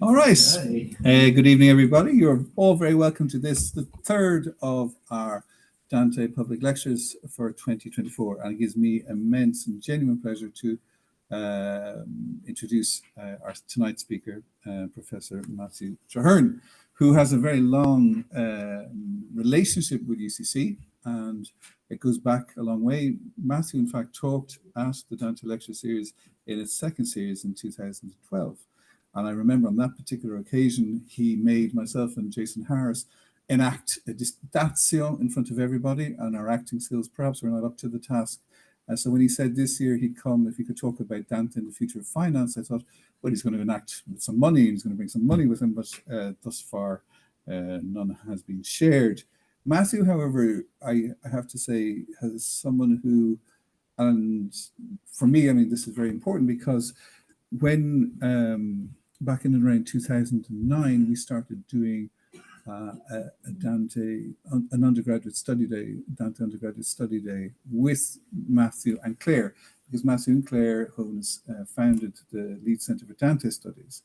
All right. Good evening, everybody. You're all very welcome to this, the third of our Dante public lectures for 2024. And it gives me immense and genuine pleasure to introduce our tonight's speaker, Professor Matthew Treherne, who has a very long relationship with UCC, and it goes back a long way. Matthew, in fact, talked at the Dante Lecture Series in its second series in 2012. And I remember on that particular occasion, he made myself and Jason Harris enact a distatio in front of everybody, and our acting skills perhaps were not up to the task. And so when he said this year he'd come if he could talk about Dante and the future of finance, I thought, well, he's going to enact with some money, and he's going to bring some money with him, but thus far none has been shared. Matthew, however, I have to say, has someone who, and for me, I mean, this is very important because when back in around 2009, we started doing a Dante, an undergraduate study day, Dante undergraduate study day with Matthew and Claire, because Matthew and Claire Holmes founded the Leeds Centre for Dante Studies.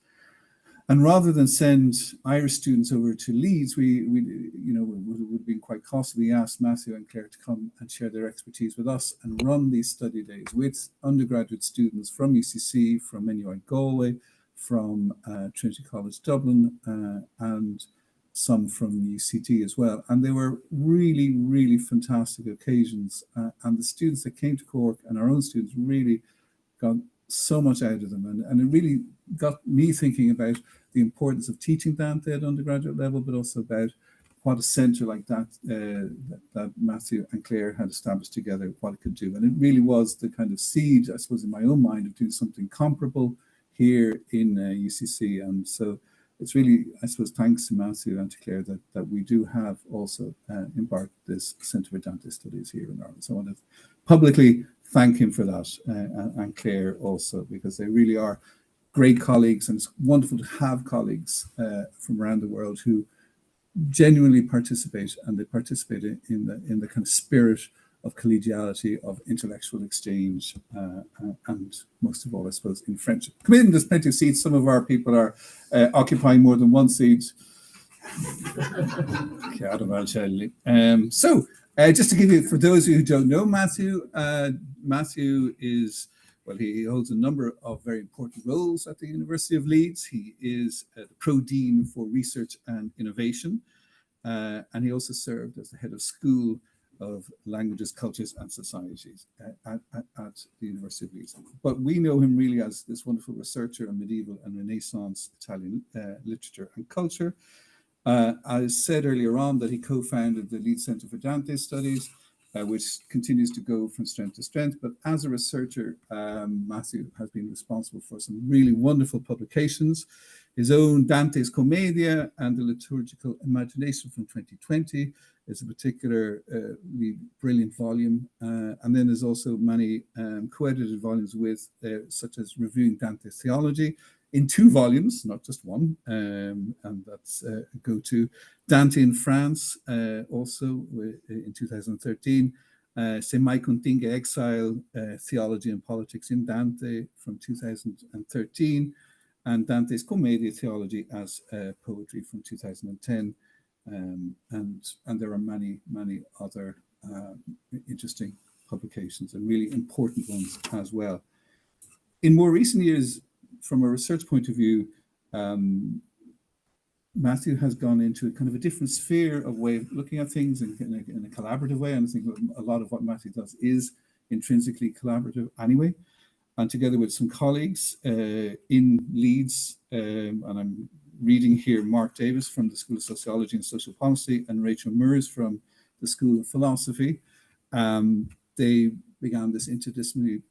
And rather than send Irish students over to Leeds, we you know, it would have been quite costly. We asked Matthew and Claire to come and share their expertise with us and run these study days with undergraduate students from UCC, from NUI Galway, from Trinity College Dublin, and some from UCT as well. And they were really, really fantastic occasions. And the students that came to Cork and our own students really got so much out of them. And it really got me thinking about the importance of teaching Dante at undergraduate level, but also about what a centre like that, that Matthew and Claire had established together, what it could do. And it really was the kind of seed, I suppose, in my own mind of doing something comparable here in UCC. And so it's really, I suppose, thanks to Matthew and to Claire that we do have also embarked this Centre for Dante Studies here in Ireland. So I want to publicly thank him for that, and Claire also, because they really are great colleagues, and it's wonderful to have colleagues from around the world who genuinely participate, and they participate in the kind of spirit of collegiality, of intellectual exchange, and most of all, I suppose, in friendship. Come in, there's plenty of seats. Some of our people are occupying more than one seat. So just to give you, for those of you who don't know Matthew, Matthew is, well, he holds a number of very important roles at the University of Leeds. He is the Pro-Dean for Research and Innovation, and he also served as the head of School of Languages, Cultures and Societies at the University of Leeds. But we know him really as this wonderful researcher on medieval and Renaissance Italian literature and culture. I said earlier on that he co-founded the Leeds Centre for Dante Studies, which continues to go from strength to strength. But as a researcher, Matthew has been responsible for some really wonderful publications. His own Dante's Commedia and the Liturgical Imagination from 2020 is a particularly brilliant volume. And then there's also many co-edited volumes with, such as Reviewing Dante's Theology, in 2 volumes, not just one, and that's go to Dante in France, also in 2013, Se mai continga Exile, Theology and Politics in Dante from 2013, and Dante's Commedia Theology as Poetry from 2010, and there are many, many other interesting publications and really important ones as well. In more recent years, from a research point of view, Matthew has gone into kind of a different sphere of way of looking at things in a collaborative way. And I think a lot of what Matthew does is intrinsically collaborative anyway. And together with some colleagues in Leeds, and I'm reading here Mark Davis from the School of Sociology and Social Policy and Rachel Mears from the School of Philosophy, they began this interdisciplinary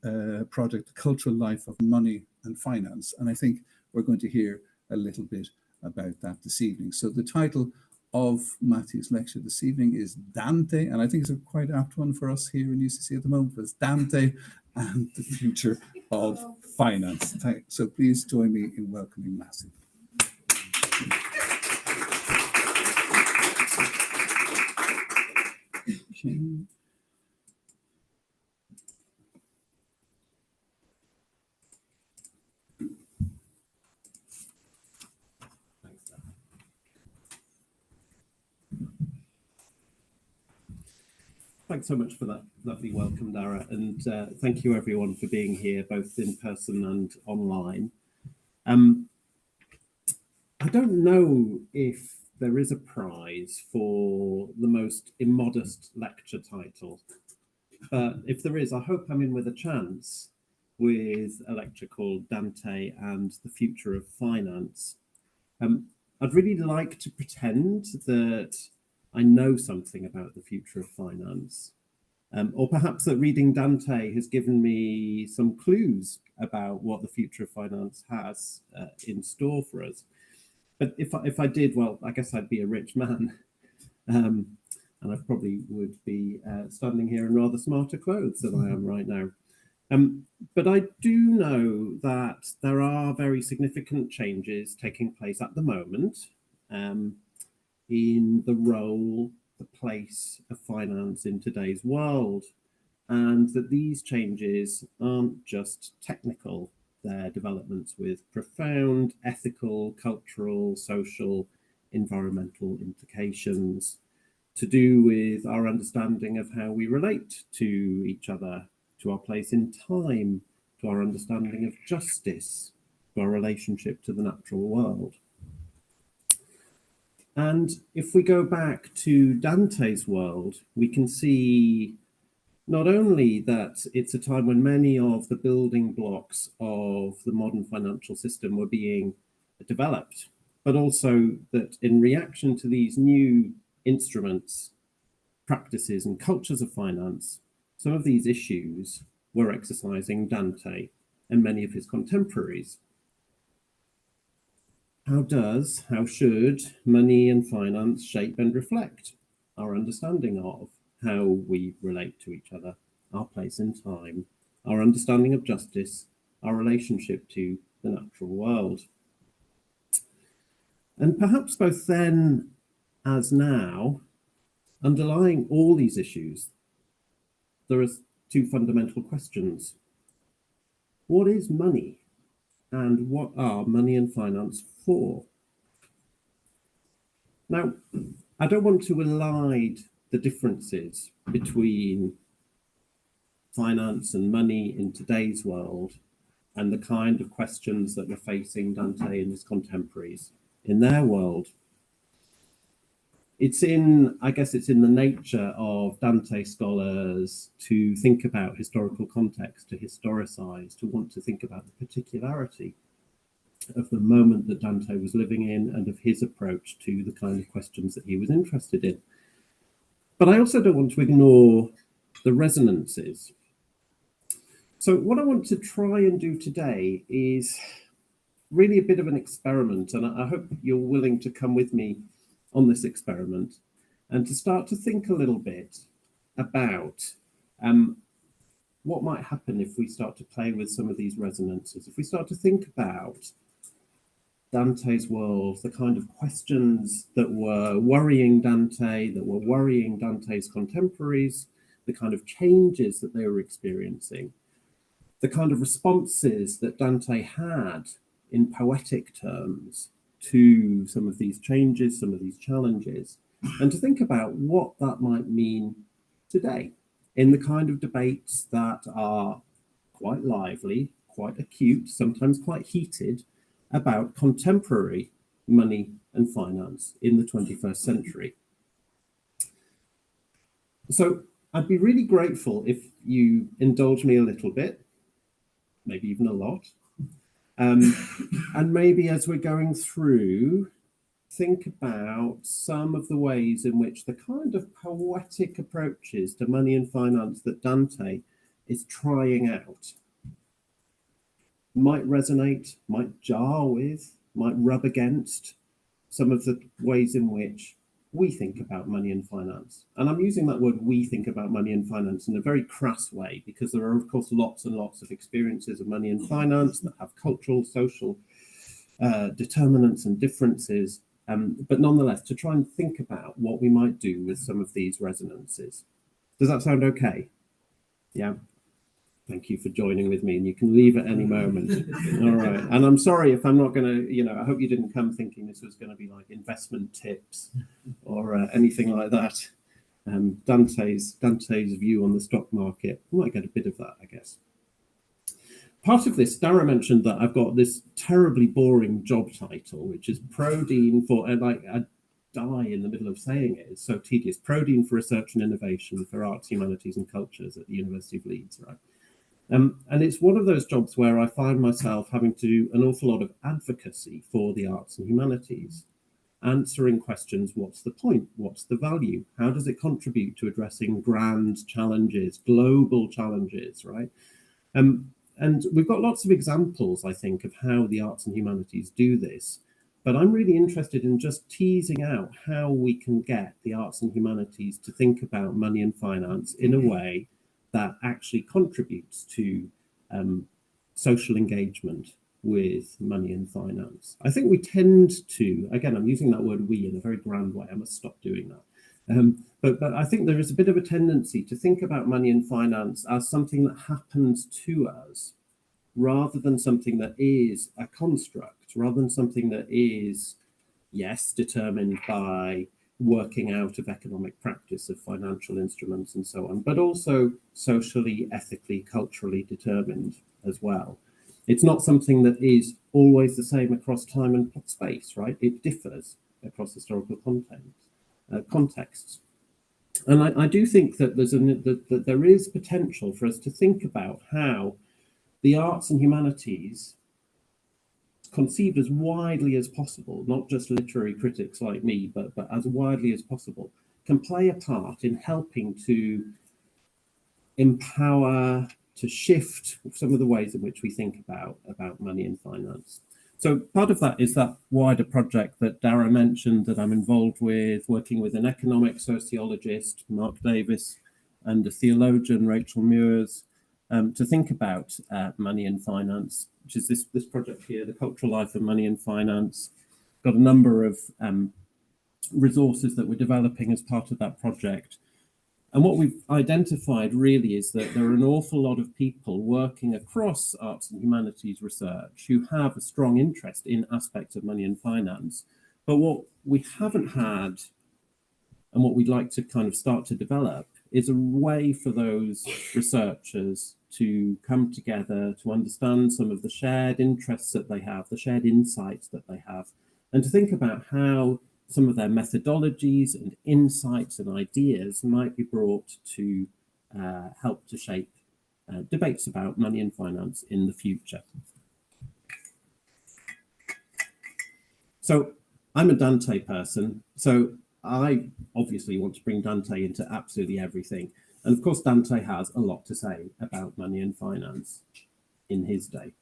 project, The Cultural Life of Money and Finance. And I think we're going to hear a little bit about that this evening. So the title of Matthew's lecture this evening is Dante, and I think it's a quite apt one for us here in UCC at the moment. It's Dante and the Future of Finance. So please join me in welcoming Matthew. Okay. Thanks so much for that lovely welcome, Dara, and thank you everyone for being here, both in person and online. I don't know if there is a prize for the most immodest lecture title, but if there is, I hope I'm in with a chance with a lecture called Dante and the Future of Finance. I'd really like to pretend that I know something about the future of finance, or perhaps that reading Dante has given me some clues about what the future of finance has in store for us. But if I did, well, I guess I'd be a rich man, and I probably would be standing here in rather smarter clothes than I am right now. But I do know that there are very significant changes taking place at the moment in the role, the place of finance in today's world, and that these changes aren't just technical. They're developments with profound ethical, cultural, social, environmental implications to do with our understanding of how we relate to each other, to our place in time, to our understanding of justice, to our relationship to the natural world. And if we go back to Dante's world, we can see not only that it's a time when many of the building blocks of the modern financial system were being developed, but also that in reaction to these new instruments, practices, and cultures of finance, some of these issues were exercising Dante and many of his contemporaries. How should money and finance shape and reflect our understanding of how we relate to each other, our place in time, our understanding of justice, our relationship to the natural world? And perhaps both then as now, underlying all these issues, there are two fundamental questions. What is money? And what are money and finance for? Now, I don't want to elide the differences between finance and money in today's world and the kind of questions that were facing Dante and his contemporaries in their world. I guess it's in the nature of Dante scholars to think about historical context, to historicize, to want to think about the particularity of the moment that Dante was living in and of his approach to the kind of questions that he was interested in. But I also don't want to ignore the resonances. So what I want to try and do today is really a bit of an experiment, and I hope you're willing to come with me on this experiment and to start to think a little bit about what might happen if we start to play with some of these resonances, if we start to think about Dante's world, the kind of questions that were worrying Dante, that were worrying Dante's contemporaries, the kind of changes that they were experiencing, the kind of responses that Dante had in poetic terms to some of these changes, some of these challenges, and to think about what that might mean today in the kind of debates that are quite lively, quite acute, sometimes quite heated, about contemporary money and finance in the 21st century. So I'd be really grateful if you indulge me a little bit, maybe even a lot. And maybe as we're going through, think about some of the ways in which the kind of poetic approaches to money and finance that Dante is trying out might resonate, might jar with, might rub against some of the ways in which we think about money and finance. And I'm using that word "we" think about money and finance in a very crass way, because there are, of course, lots and lots of experiences of money and finance that have cultural, social determinants and differences, but nonetheless, to try and think about what we might do with some of these resonances. Does that sound okay? Yeah. Thank you for joining with me, and you can leave at any moment. All right. And I'm sorry if I'm not going to, I hope you didn't come thinking this was going to be like investment tips or anything like that. Dante's view on the stock market. I might get a bit of that, I guess. Part of this, Dara mentioned that I've got this terribly boring job title, which is Pro-Dean for, and I die in the middle of saying it, it's so tedious, Pro-Dean for Research and Innovation for Arts, Humanities and Cultures at the University of Leeds, right? And it's one of those jobs where I find myself having to do an awful lot of advocacy for the arts and humanities, answering questions: what's the point? What's the value? How does it contribute to addressing grand challenges, global challenges, right? And we've got lots of examples, I think, of how the arts and humanities do this. But I'm really interested in just teasing out how we can get the arts and humanities to think about money and finance in a way that actually contributes to social engagement with money and finance. I think we tend to, again, I'm using that word "we" in a very grand way, I must stop doing that. But I think there is a bit of a tendency to think about money and finance as something that happens to us, rather than something that is a construct, rather than something that is, yes, determined by working out of economic practice of financial instruments and so on, but also socially, ethically, culturally determined as well. It's not something that is always the same across time and space, right? It differs across historical contexts. And I do think that that there is potential for us to think about how the arts and humanities, conceived as widely as possible, not just literary critics like me, but as widely as possible, can play a part in helping to empower, to shift some of the ways in which we think about money and finance. So part of that is that wider project that Dara mentioned that I'm involved with, working with an economic sociologist, Mark Davis, and a theologian, Rachel Muirs, to think about money and finance, which is this project here, The Cultural Life of Money and Finance. Got a number of resources that we're developing as part of that project. And what we've identified really is that there are an awful lot of people working across arts and humanities research who have a strong interest in aspects of money and finance. But what we haven't had, and what we'd like to kind of start to develop, is a way for those researchers to come together, to understand some of the shared interests that they have, the shared insights that they have, and to think about how some of their methodologies and insights and ideas might be brought to help to shape debates about money and finance in the future. So I'm a Dante person, so I obviously want to bring Dante into absolutely everything. And of course, Dante has a lot to say about money and finance in his day.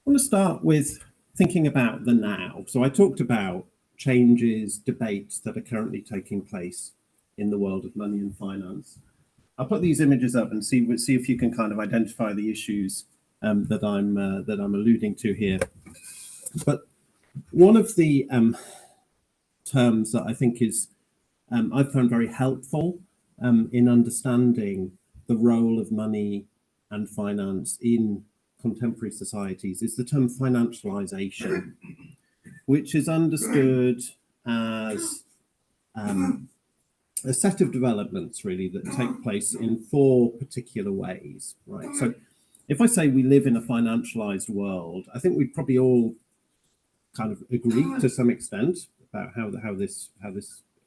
I want to start with thinking about the now. So I talked about changes, debates that are currently taking place in the world of money and finance. I'll put these images up and see if you can kind of identify the issues that I'm alluding to here. But one of the terms that I think is I've found very helpful in understanding the role of money and finance in contemporary societies is the term financialization, which is understood as a set of developments really that take place in four particular ways, right? So if I say we live in a financialized world, I think we probably all kind of agree to some extent about how this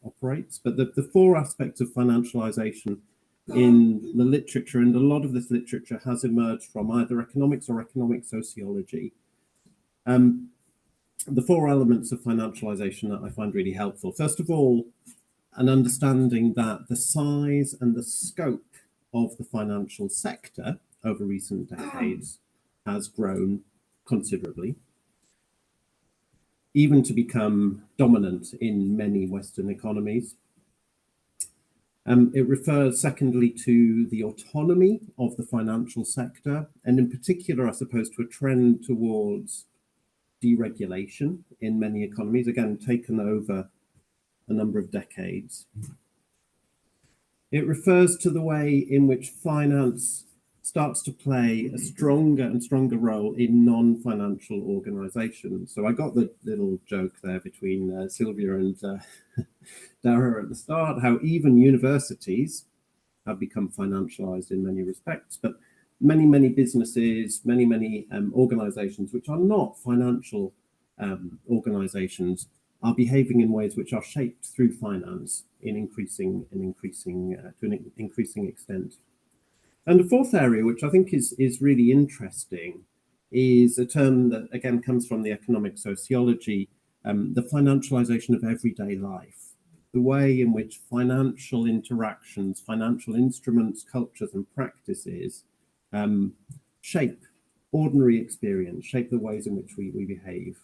operates. But the four aspects of financialization in the literature, and a lot of this literature has emerged from either economics or economic sociology. The four elements of financialization that I find really helpful. First of all, an understanding that the size and the scope of the financial sector over recent decades has grown considerably, even to become dominant in many Western economies. It refers, secondly, to the autonomy of the financial sector, and in particular, I suppose, to a trend towards deregulation in many economies, again, taken over a number of decades. It refers to the way in which finance starts to play a stronger and stronger role in non-financial organizations. So I got the little joke there between Sylvia and Dara at the start, how even universities have become financialized in many respects, but many businesses, many organizations which are not financial organizations are behaving in ways which are shaped through finance to an increasing extent. And the fourth area, which I think is really interesting, is a term that again comes from the economic sociology, the financialization of everyday life, the way in which financial interactions, financial instruments, cultures, and practices shape ordinary experience, shape the ways in which we behave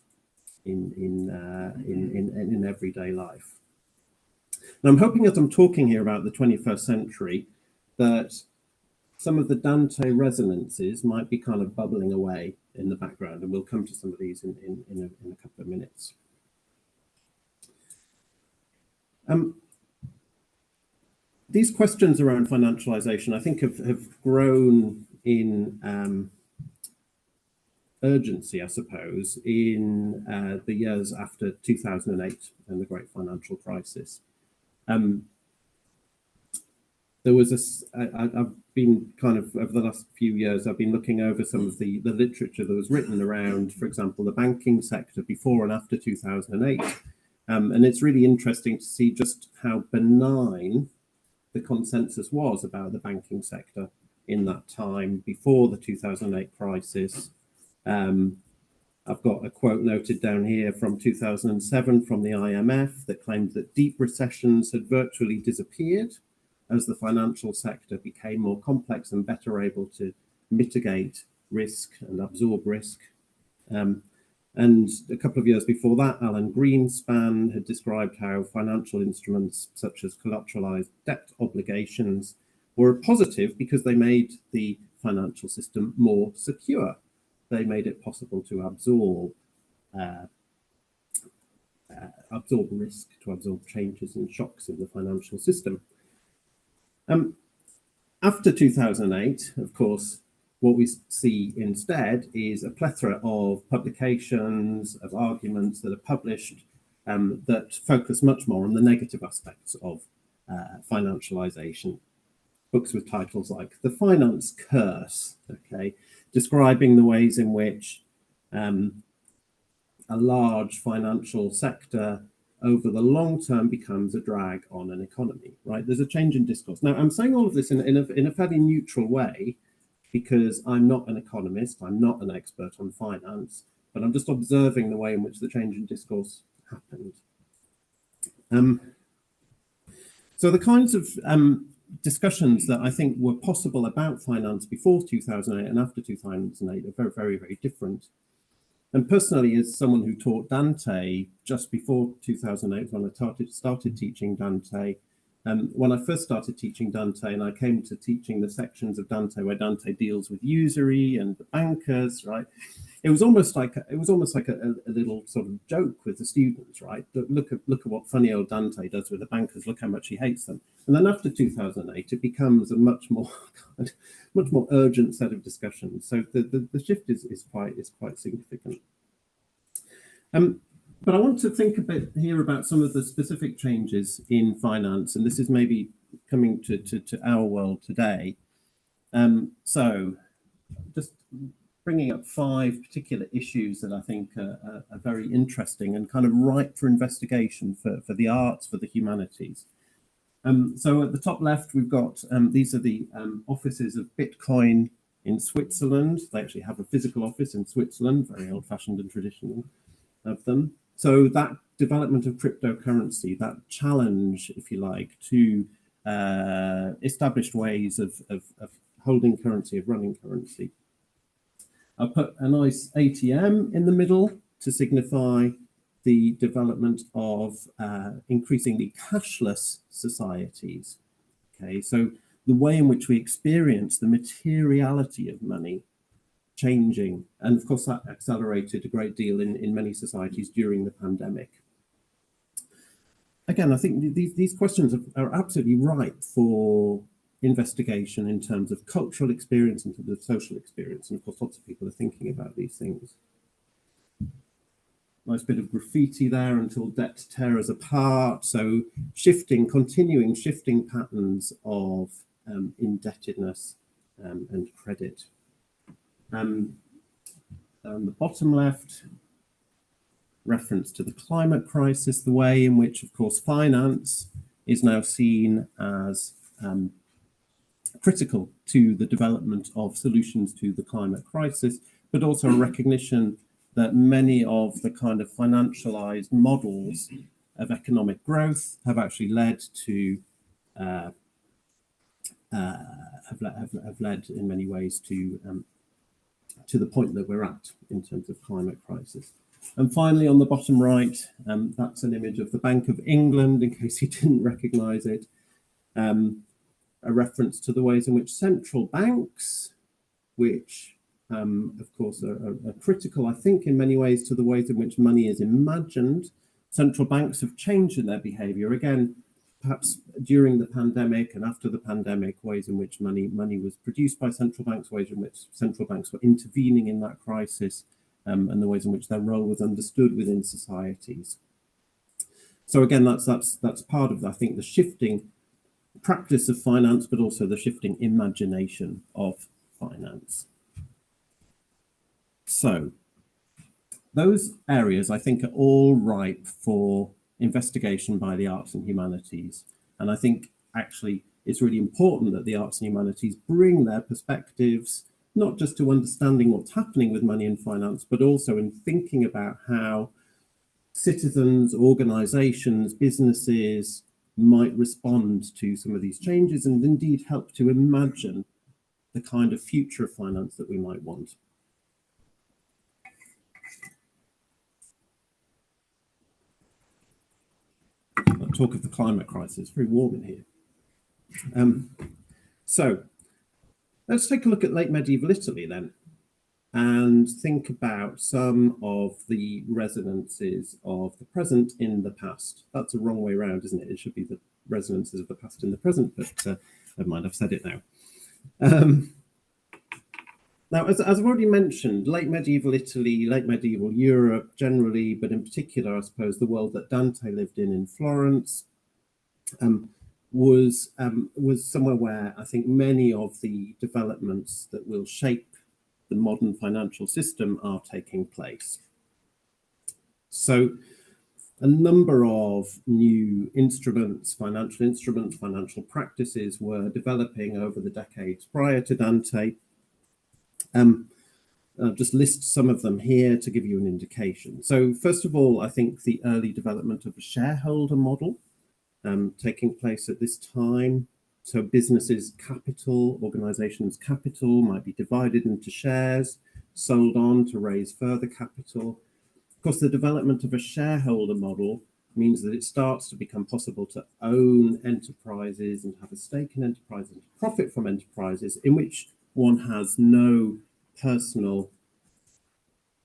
in everyday life. And I'm hoping as I'm talking here about the 21st century that some of the Dante resonances might be kind of bubbling away in the background, and we'll come to some of these in a couple of minutes. These questions around financialization, I think, have grown in urgency, I suppose, in the years after 2008 and the great financial crisis. There was I've been kind of, over the last few years, I've been looking over some of the literature that was written around, for example, the banking sector before and after 2008. And it's really interesting to see just how benign the consensus was about the banking sector in that time before the 2008 crisis. I've got a quote noted down here from 2007 from the IMF that claimed that deep recessions had virtually disappeared as the financial sector became more complex and better able to mitigate risk and absorb risk. And a couple of years before that, Alan Greenspan had described how financial instruments such as collateralized debt obligations were a positive because they made the financial system more secure. They made it possible to absorb risk, to absorb changes and shocks in the financial system. After 2008, of course, what we see instead is a plethora of publications, of arguments that are published that focus much more on the negative aspects of financialization. Books with titles like The Finance Curse, okay, describing the ways in which a large financial sector over the long term becomes a drag on an economy, right? There's a change in discourse. Now, I'm saying all of this in a fairly neutral way because I'm not an economist, I'm not an expert on finance, but I'm just observing the way in which the change in discourse happened. So the kinds of discussions that I think were possible about finance before 2008 and after 2008 are very, very different. And personally, as someone who taught Dante just before 2008, when I started teaching Dante, when I first started teaching Dante and I came to teaching the sections of Dante where Dante deals with usury and the bankers, right? It was almost like a little sort of joke with the students, right? Look at what funny old Dante does with the bankers. Look how much he hates them. And then after 2008, it becomes a much more urgent set of discussions. So the shift is quite significant. But I want to think a bit here about some of the specific changes in finance, and this is maybe coming to our world today. So just bringing up 5 particular issues that I think are very interesting and kind of ripe for investigation for the arts, for the humanities. So at the top left, we've got, these are the offices of Bitcoin in Switzerland. They actually have a physical office in Switzerland, very old-fashioned and traditional of them. So that development of cryptocurrency, that challenge, if you like, to established ways of holding currency, of running currency. I'll put a nice ATM in the middle to signify the development of increasingly cashless societies. Okay, so the way in which we experience the materiality of money changing, and of course that accelerated a great deal in many societies during the pandemic. Again, I think these questions are absolutely ripe for investigation in terms of cultural experience, in terms of social experience. And of course, lots of people are thinking about these things. Nice bit of graffiti there, until debt tear us apart. So continuing shifting patterns of indebtedness and credit. On the bottom left, reference to the climate crisis, the way in which, of course, finance is now seen as critical to the development of solutions to the climate crisis, but also a recognition that many of the kind of financialized models of economic growth have actually led to have led in many ways to the point that we're at in terms of climate crisis. And finally, on the bottom right, that's an image of the Bank of England, in case you didn't recognize it, a reference to the ways in which central banks, which of course are critical, I think, in many ways to the ways in which money is imagined. Central banks have changed in their behavior. Again, perhaps during the pandemic and after the pandemic, ways in which money was produced by central banks, ways in which central banks were intervening in that crisis, and the ways in which their role was understood within societies. So again, that's part of, I think, the shifting practice of finance, but also the shifting imagination of finance. So those areas, I think, are all ripe for investigation by the arts and humanities. And I think actually it's really important that the arts and humanities bring their perspectives, not just to understanding what's happening with money and finance, but also in thinking about how citizens, organizations, businesses might respond to some of these changes, and indeed help to imagine the kind of future of finance that we might want. I'll talk of the climate crisis. It's very warm in here. So let's take a look at late medieval Italy then, and think about some of the resonances of the present in the past. That's a wrong way around, isn't it? It should be the resonances of the past in the present, but never mind, I've said it now. Now, as I've already mentioned, late medieval Italy, late medieval Europe generally, but in particular, I suppose, the world that Dante lived in Florence, was somewhere where I think many of the developments that will shape the modern financial system are taking place. So a number of new instruments, financial practices were developing over the decades prior to Dante. I'll just list some of them here to give you an indication. So first of all, I think the early development of a shareholder model taking place at this time. So businesses' capital, organizations' capital might be divided into shares, sold on to raise further capital. Of course, the development of a shareholder model means that it starts to become possible to own enterprises and have a stake in enterprises, and profit from enterprises in which one has no personal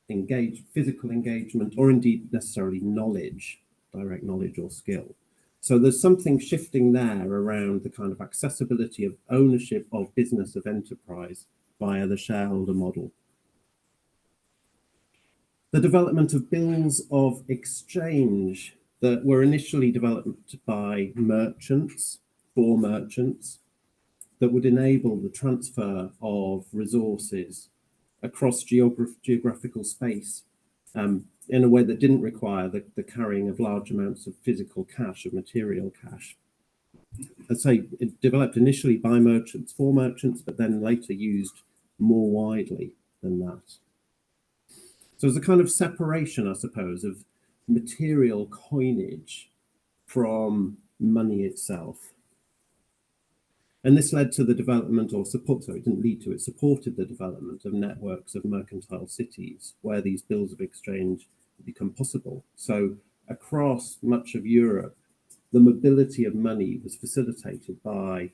physical engagement, or indeed necessarily knowledge, direct knowledge or skill. So there's something shifting there around the kind of accessibility of ownership of business, of enterprise via the shareholder model. The development of bills of exchange that were initially developed by merchants, for merchants, that would enable the transfer of resources across geographical space in a way that didn't require the carrying of large amounts of physical cash, of material cash. I'd say it developed initially by merchants, for merchants, but then later used more widely than that. So there's a kind of separation, I suppose, of material coinage from money itself. And this led to the development, or support, so it didn't lead to, it supported the development of networks of mercantile cities where these bills of exchange become possible. So across much of Europe, the mobility of money was facilitated by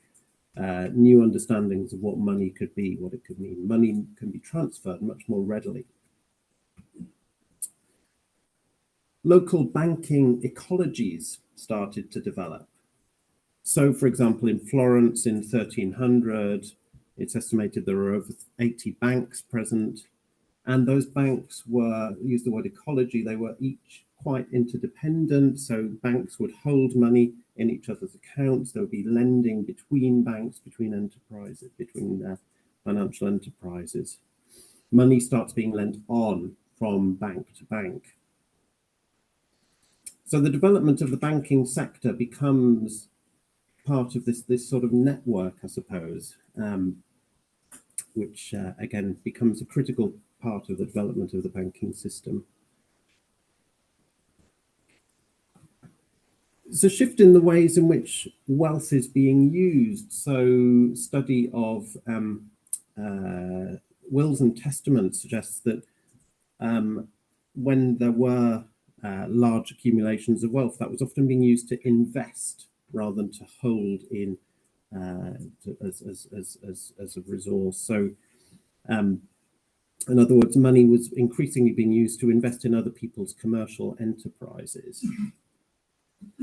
new understandings of what money could be, what it could mean. Money can be transferred much more readily. Local banking ecologies started to develop. So, for example, in Florence in 1300, it's estimated there were over 80 banks present, and those banks were, use the word ecology, they were each quite interdependent. So banks would hold money in each other's accounts. There would be lending between banks, between enterprises, between financial enterprises. Money starts being lent on from bank to bank. So the development of the banking sector becomes part of this sort of network, I suppose, which again becomes a critical part of the development of the banking system. It's a shift in the ways in which wealth is being used. So study of wills and testaments suggests that when there were large accumulations of wealth, that was often being used to invest rather than to hold in as a resource. So in other words, money was increasingly being used to invest in other people's commercial enterprises.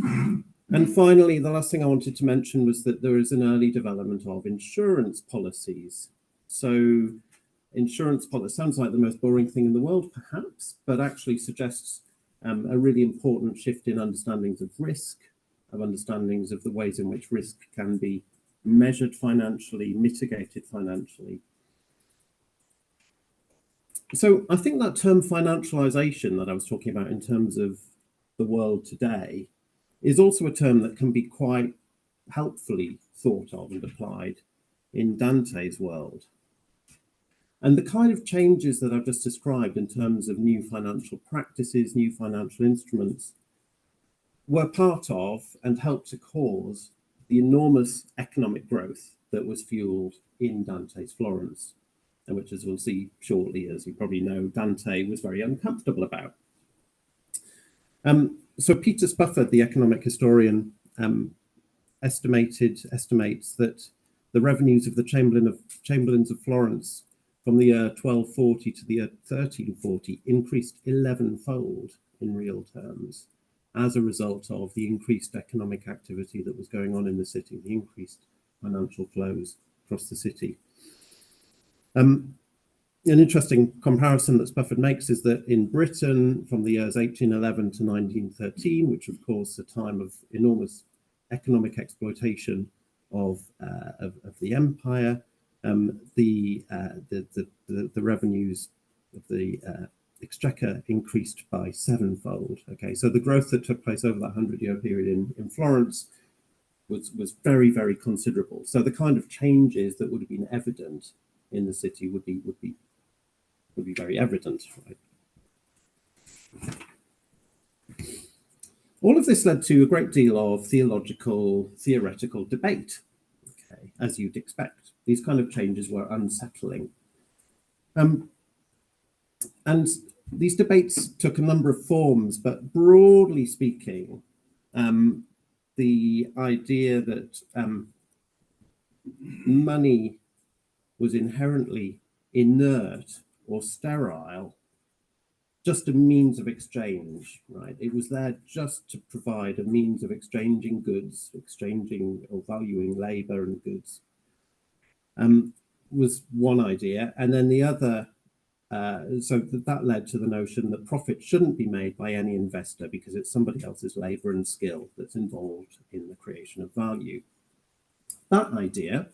And finally, the last thing I wanted to mention was that there is an early development of insurance policies. So insurance policy sounds like the most boring thing in the world, perhaps, but actually suggests a really important shift in understandings of risk, of understandings of the ways in which risk can be measured financially, mitigated financially. So I think that term financialization that I was talking about in terms of the world today is also a term that can be quite helpfully thought of and applied in Dante's world. And the kind of changes that I've just described in terms of new financial practices, new financial instruments, were part of and helped to cause the enormous economic growth that was fueled in Dante's Florence, and which, as we'll see shortly, as you probably know, Dante was very uncomfortable about. So Peter Spufford, the economic historian, estimates that the revenues of the Chamberlains of Florence from the year 1240 to the year 1340 increased 11-fold in real terms as a result of the increased economic activity that was going on in the city, the increased financial flows across the city. An interesting comparison that Spufford makes is that in Britain, from the years 1811 to 1913, which of course a time of enormous economic exploitation of the empire, the revenues of the exchequer increased by 7-fold. Okay, so the growth that took place over that 100-year period in Florence was very, very considerable. So the kind of changes that would have been evident in the city would be very evident, right? All of this led to a great deal of theoretical debate, okay, as you'd expect. These kind of changes were unsettling. And these debates took a number of forms, but broadly speaking, the idea that money was inherently inert or sterile, just a means of exchange, right? It was there just to provide a means of exchanging goods, exchanging or valuing labor and goods, was one idea. And then the other, so that led to the notion that profit shouldn't be made by any investor because it's somebody else's labor and skill that's involved in the creation of value. That idea,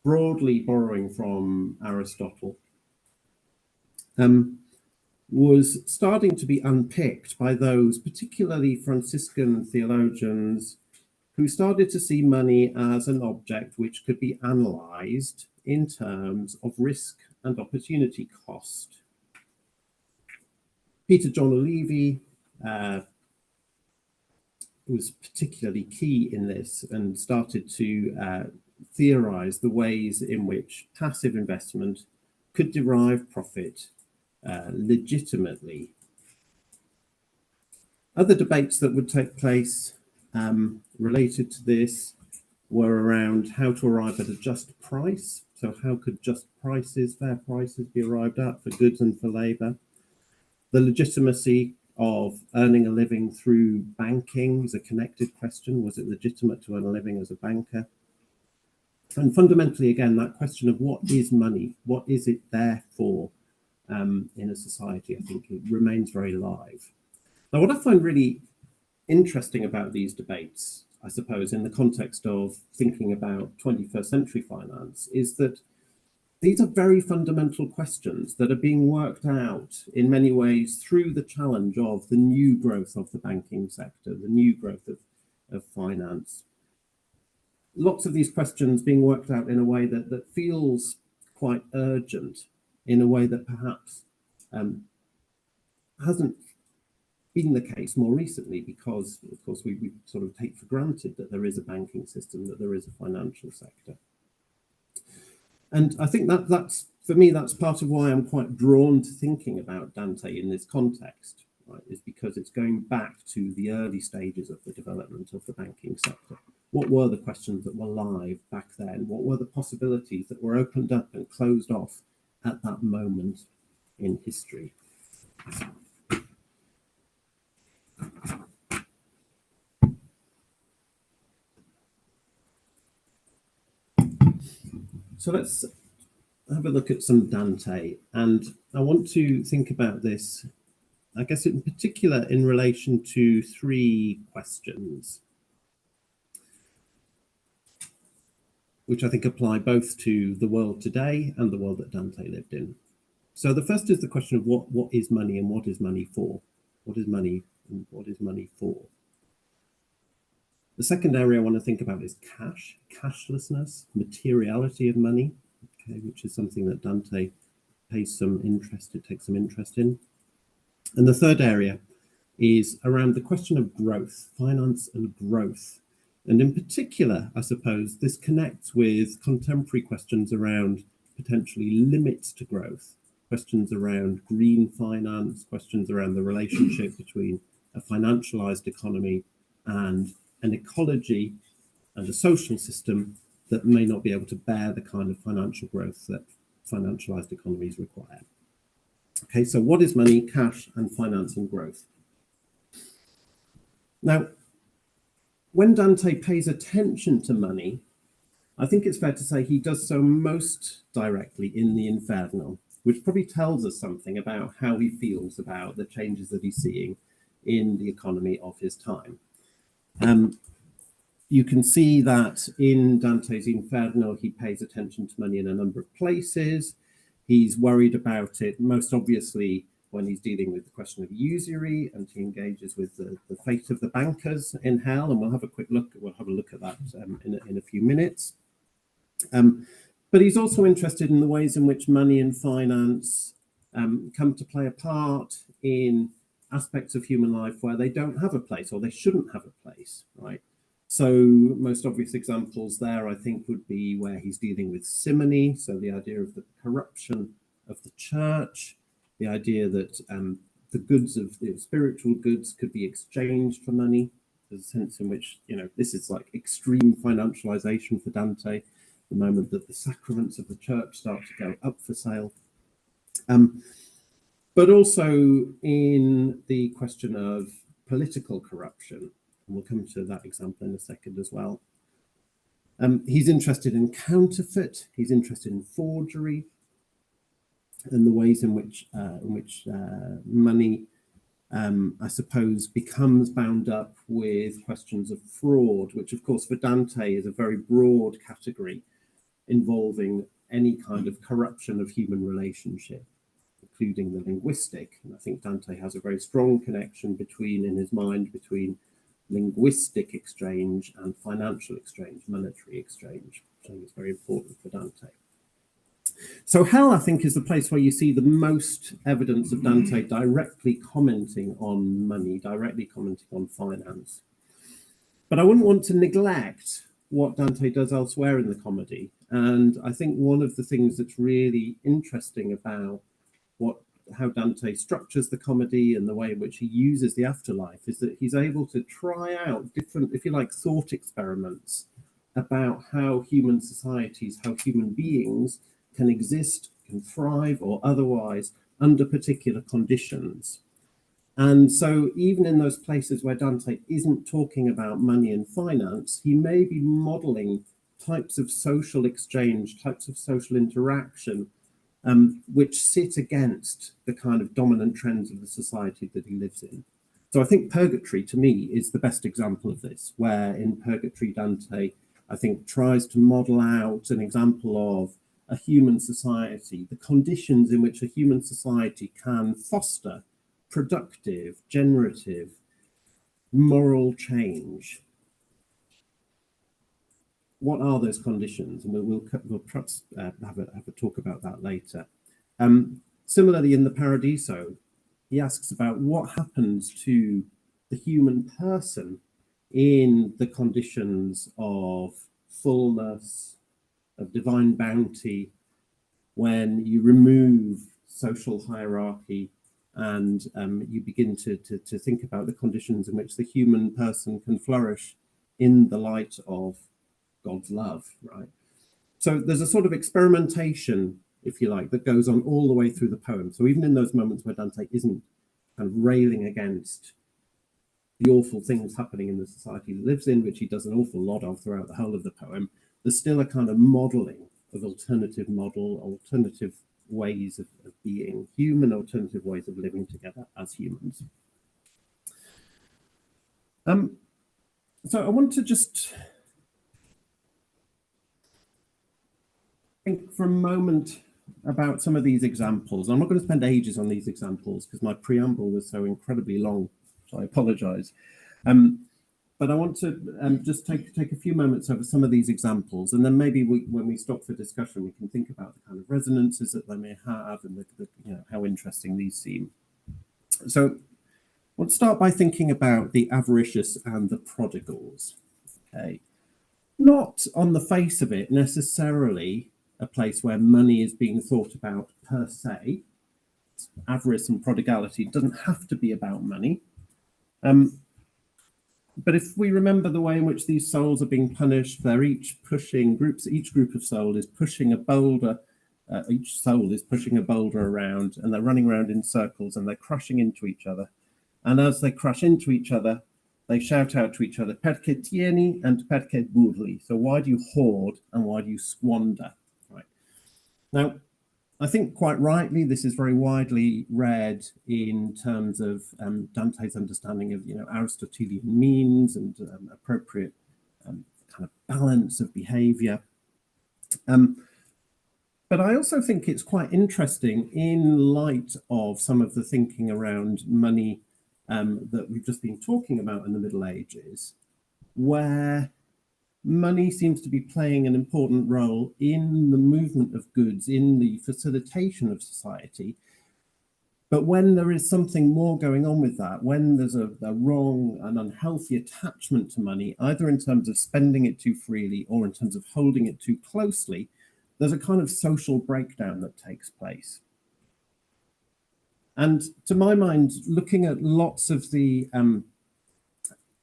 broadly borrowing from Aristotle, was starting to be unpicked by those, particularly Franciscan theologians, who started to see money as an object which could be analysed in terms of risk and opportunity cost. Peter John O'Leary was particularly key in this and started to theorise the ways in which passive investment could derive profit legitimately. Other debates that would take place related to this were around how to arrive at a just price. So how could just prices, fair prices be arrived at for goods and for labour? The legitimacy of earning a living through banking was a connected question. Was it legitimate to earn a living as a banker? And fundamentally, again, that question of what is money? What is it there for in a society? I think it remains very live. Now, what I find really interesting about these debates, I suppose, in the context of thinking about 21st century finance, is that these are very fundamental questions that are being worked out in many ways through the challenge of the new growth of the banking sector, the new growth of finance. Lots of these questions being worked out in a way that feels quite urgent, in a way that perhaps hasn't been the case more recently, because, of course, we sort of take for granted that there is a banking system, that there is a financial sector. And I think that's, for me, that's part of why I'm quite drawn to thinking about Dante in this context, right, is because it's going back to the early stages of the development of the banking sector. What were the questions that were live back then? What were the possibilities that were opened up and closed off at that moment in history? So let's have a look at some Dante, and I want to think about this, I guess, in particular in relation to three questions, which I think apply both to the world today and the world that Dante lived in. So the first is the question of what is money and what is money for? What is money and what is money for? The second area I want to think about is cash, cashlessness, materiality of money, okay, which is something that Dante takes some interest in. And the third area is around the question of growth, finance and growth. And in particular, I suppose, this connects with contemporary questions around potentially limits to growth, questions around green finance, questions around the relationship between a financialized economy and an ecology and a social system that may not be able to bear the kind of financial growth that financialized economies require. Okay, so what is money, cash, and finance and growth? Now, when Dante pays attention to money, I think it's fair to say he does so most directly in the Inferno, which probably tells us something about how he feels about the changes that he's seeing in the economy of his time. You can see that in Dante's Inferno, he pays attention to money in a number of places. He's worried about it, most obviously, when he's dealing with the question of usury, and he engages with the fate of the bankers in hell. And we'll have a look at that in a few minutes. But he's also interested in the ways in which money and finance come to play a part in aspects of human life where they don't have a place, or they shouldn't have a place, right? So most obvious examples there, I think, would be where he's dealing with simony, so the idea of the corruption of the church, the idea that the goods of the spiritual goods could be exchanged for money. There's a sense in which, this is like extreme financialization for Dante, the moment that the sacraments of the church start to go up for sale. But also in the question of political corruption. And we'll come to that example in a second as well. He's interested in counterfeit. He's interested in forgery, and the ways in which money, I suppose, becomes bound up with questions of fraud, which, of course, for Dante is a very broad category involving any kind of corruption of human relationship, including the linguistic. And I think Dante has a very strong connection in his mind between linguistic exchange and financial exchange, monetary exchange, which I think is very important for Dante. So hell, I think, is the place where you see the most evidence of Dante directly commenting on money, directly commenting on finance. But I wouldn't want to neglect what Dante does elsewhere in the comedy. And I think one of the things that's really interesting about how Dante structures the comedy and the way in which he uses the afterlife is that he's able to try out different, if you like, thought experiments about how human societies, how human beings can exist, can thrive, or otherwise under particular conditions. And so even in those places where Dante isn't talking about money and finance, he may be modeling types of social exchange, types of social interaction, which sit against the kind of dominant trends of the society that he lives in. So I think Purgatory, to me, is the best example of this, where in Purgatory, Dante, I think, tries to model out an example of a human society, the conditions in which a human society can foster productive, generative, moral change. What are those conditions? And we'll perhaps have a talk about that later. Similarly, in the Paradiso, he asks about what happens to the human person in the conditions of fullness, of divine bounty, when you remove social hierarchy and you begin to think about the conditions in which the human person can flourish in the light of God's love, right? So there's a sort of experimentation, if you like, that goes on all the way through the poem. So even in those moments where Dante isn't kind of railing against the awful things happening in the society he lives in, which he does an awful lot of throughout the whole of the poem, there's still a kind of modeling of alternative ways of being human, alternative ways of living together as humans. So I want to just think for a moment about some of these examples. I'm not going to spend ages on these examples because my preamble was so incredibly long, so I apologize. But I want to just take a few moments over some of these examples, and then maybe when we stop for discussion, we can think about the kind of resonances that they may have and how interesting these seem. So let's start by thinking about the avaricious and the prodigals. Okay, not on the face of it necessarily a place where money is being thought about per se. Avarice and prodigality doesn't have to be about money. But if we remember the way in which these souls are being punished, they're each pushing each group of soul is pushing a boulder, each soul is pushing a boulder around, and they're running around in circles and they're crushing into each other. And as they crush into each other, they shout out to each other, perché tieni and perché burli. So why do you hoard and why do you squander? Right. Now, I think quite rightly, this is very widely read in terms of Dante's understanding of Aristotelian means and appropriate kind of balance of behavior. But I also think it's quite interesting in light of some of the thinking around money that we've just been talking about in the Middle Ages, where money seems to be playing an important role in the movement of goods, in the facilitation of society. But when there is something more going on with that, when there's a wrong and unhealthy attachment to money, either in terms of spending it too freely or in terms of holding it too closely, there's a kind of social breakdown that takes place. And to my mind, looking at lots of the kind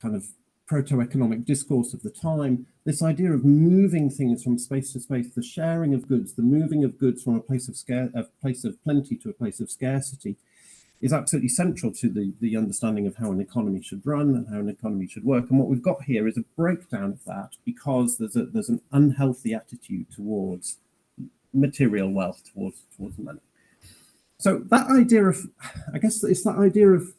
of proto-economic discourse of the time, this idea of moving things from space to space, the sharing of goods, the moving of goods from a place of plenty to a place of scarcity, is absolutely central to the understanding of how an economy should run and how an economy should work. And what we've got here is a breakdown of that because there's an unhealthy attitude towards material wealth, towards money. So that idea of, I guess it's that idea of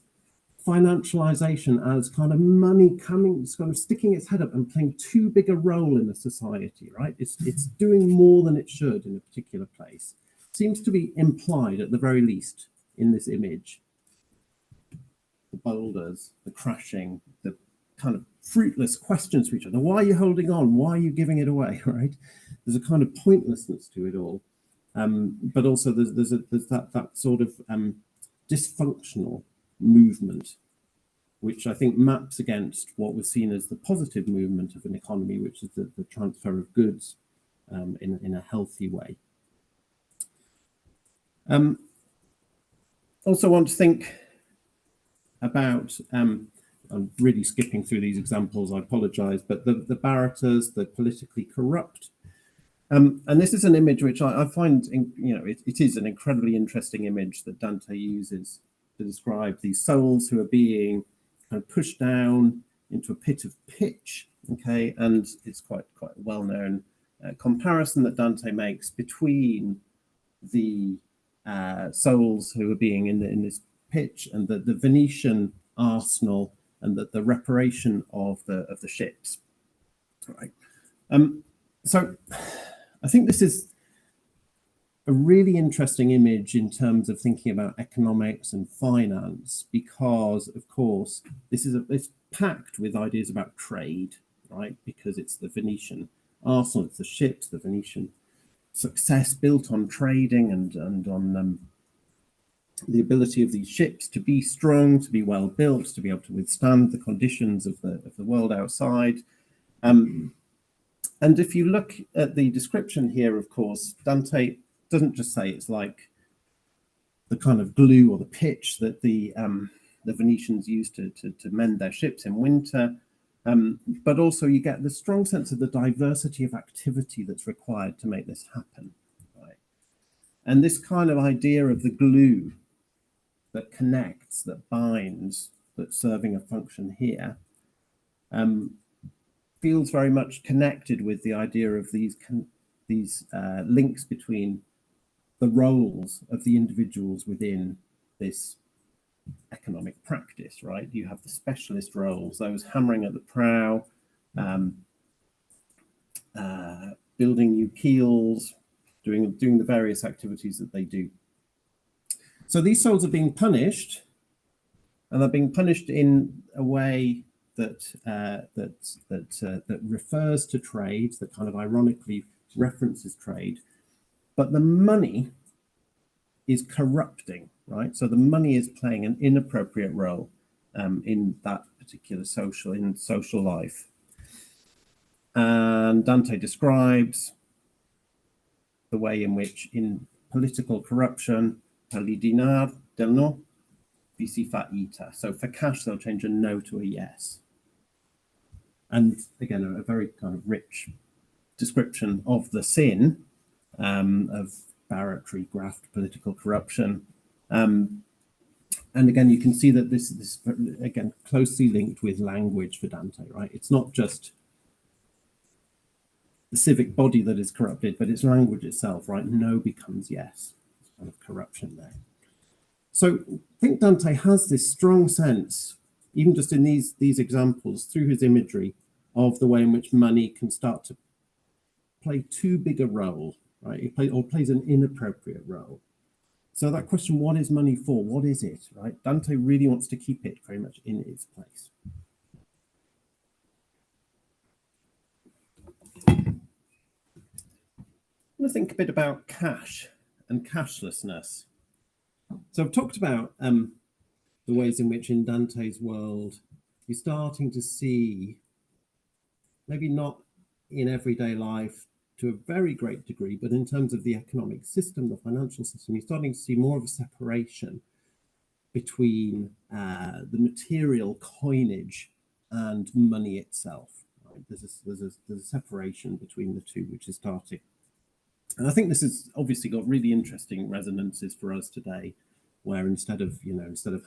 financialization as kind of money coming, it's kind of sticking its head up and playing too big a role in a society, right? It's doing more than it should in a particular place. Seems to be implied at the very least in this image. The boulders, the crashing, the kind of fruitless questions to each other. Why are you holding on? Why are you giving it away, right? There's a kind of pointlessness to it all. But also there's that sort of dysfunctional movement, which I think maps against what was seen as the positive movement of an economy, which is the transfer of goods in a healthy way. Also want to think about, I'm really skipping through these examples, I apologize, but the barrators, the politically corrupt. And this is an image which I find, it is an incredibly interesting image that Dante uses to describe these souls who are being kind of pushed down into a pit of pitch. Okay, and it's quite a well-known comparison that Dante makes between the souls who are being in this pitch and the Venetian arsenal and the reparation of the ships. Right. So I think this is a really interesting image in terms of thinking about economics and finance, because of course it's packed with ideas about trade, right? Because it's the Venetian arsenal, it's the ships, the Venetian success built on trading and on the ability of these ships to be strong, to be well built, to be able to withstand the conditions of the world outside. And if you look at the description here, of course, Dante doesn't just say it's like the kind of glue or the pitch that the Venetians used to mend their ships in winter, but also you get the strong sense of the diversity of activity that's required to make this happen. Right? And this kind of idea of the glue that connects, that binds, that's serving a function here, feels very much connected with the idea of these links between the roles of the individuals within this economic practice, right? You have the specialist roles, those hammering at the prow, building new keels, doing the various activities that they do. So these souls are being punished, and they're being punished in a way that refers to trade, that kind of ironically references trade, but the money is corrupting, right? So the money is playing an inappropriate role in that particular social life. And Dante describes the way in which in political corruption, li dinar del no, vi si fa ita. So for cash, they'll change a no to a yes. And again, a very kind of rich description of the sin of barratry, graft, political corruption. And again, you can see that this is, again, closely linked with language for Dante, right? It's not just the civic body that is corrupted, but it's language itself, right? No becomes yes. There's kind of corruption there. So I think Dante has this strong sense, even just in these examples, through his imagery, of the way in which money can start to play too big a role, right? It plays an inappropriate role. So that question, what is money for? What is it, right? Dante really wants to keep it very much in its place. I'm going to think a bit about cash and cashlessness. So I've talked about the ways in which in Dante's world, you're starting to see, maybe not in everyday life to a very great degree, but in terms of the economic system, the financial system, you're starting to see more of a separation between the material coinage and money itself. Right? There's a separation between the two, which is starting. And I think this has obviously got really interesting resonances for us today, where instead of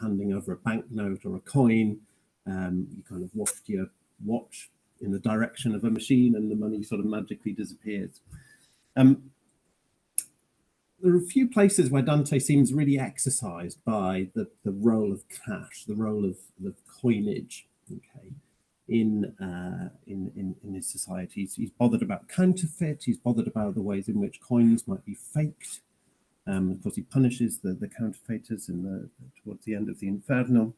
handing over a banknote or a coin, you kind of waft your watch in the direction of a machine and the money sort of magically disappears. There are a few places where Dante seems really exercised by the role of cash, the role of the coinage, okay, in his society. He's bothered about counterfeit, he's bothered about the ways in which coins might be faked. Of course, he punishes the counterfeiters towards the end of the Inferno.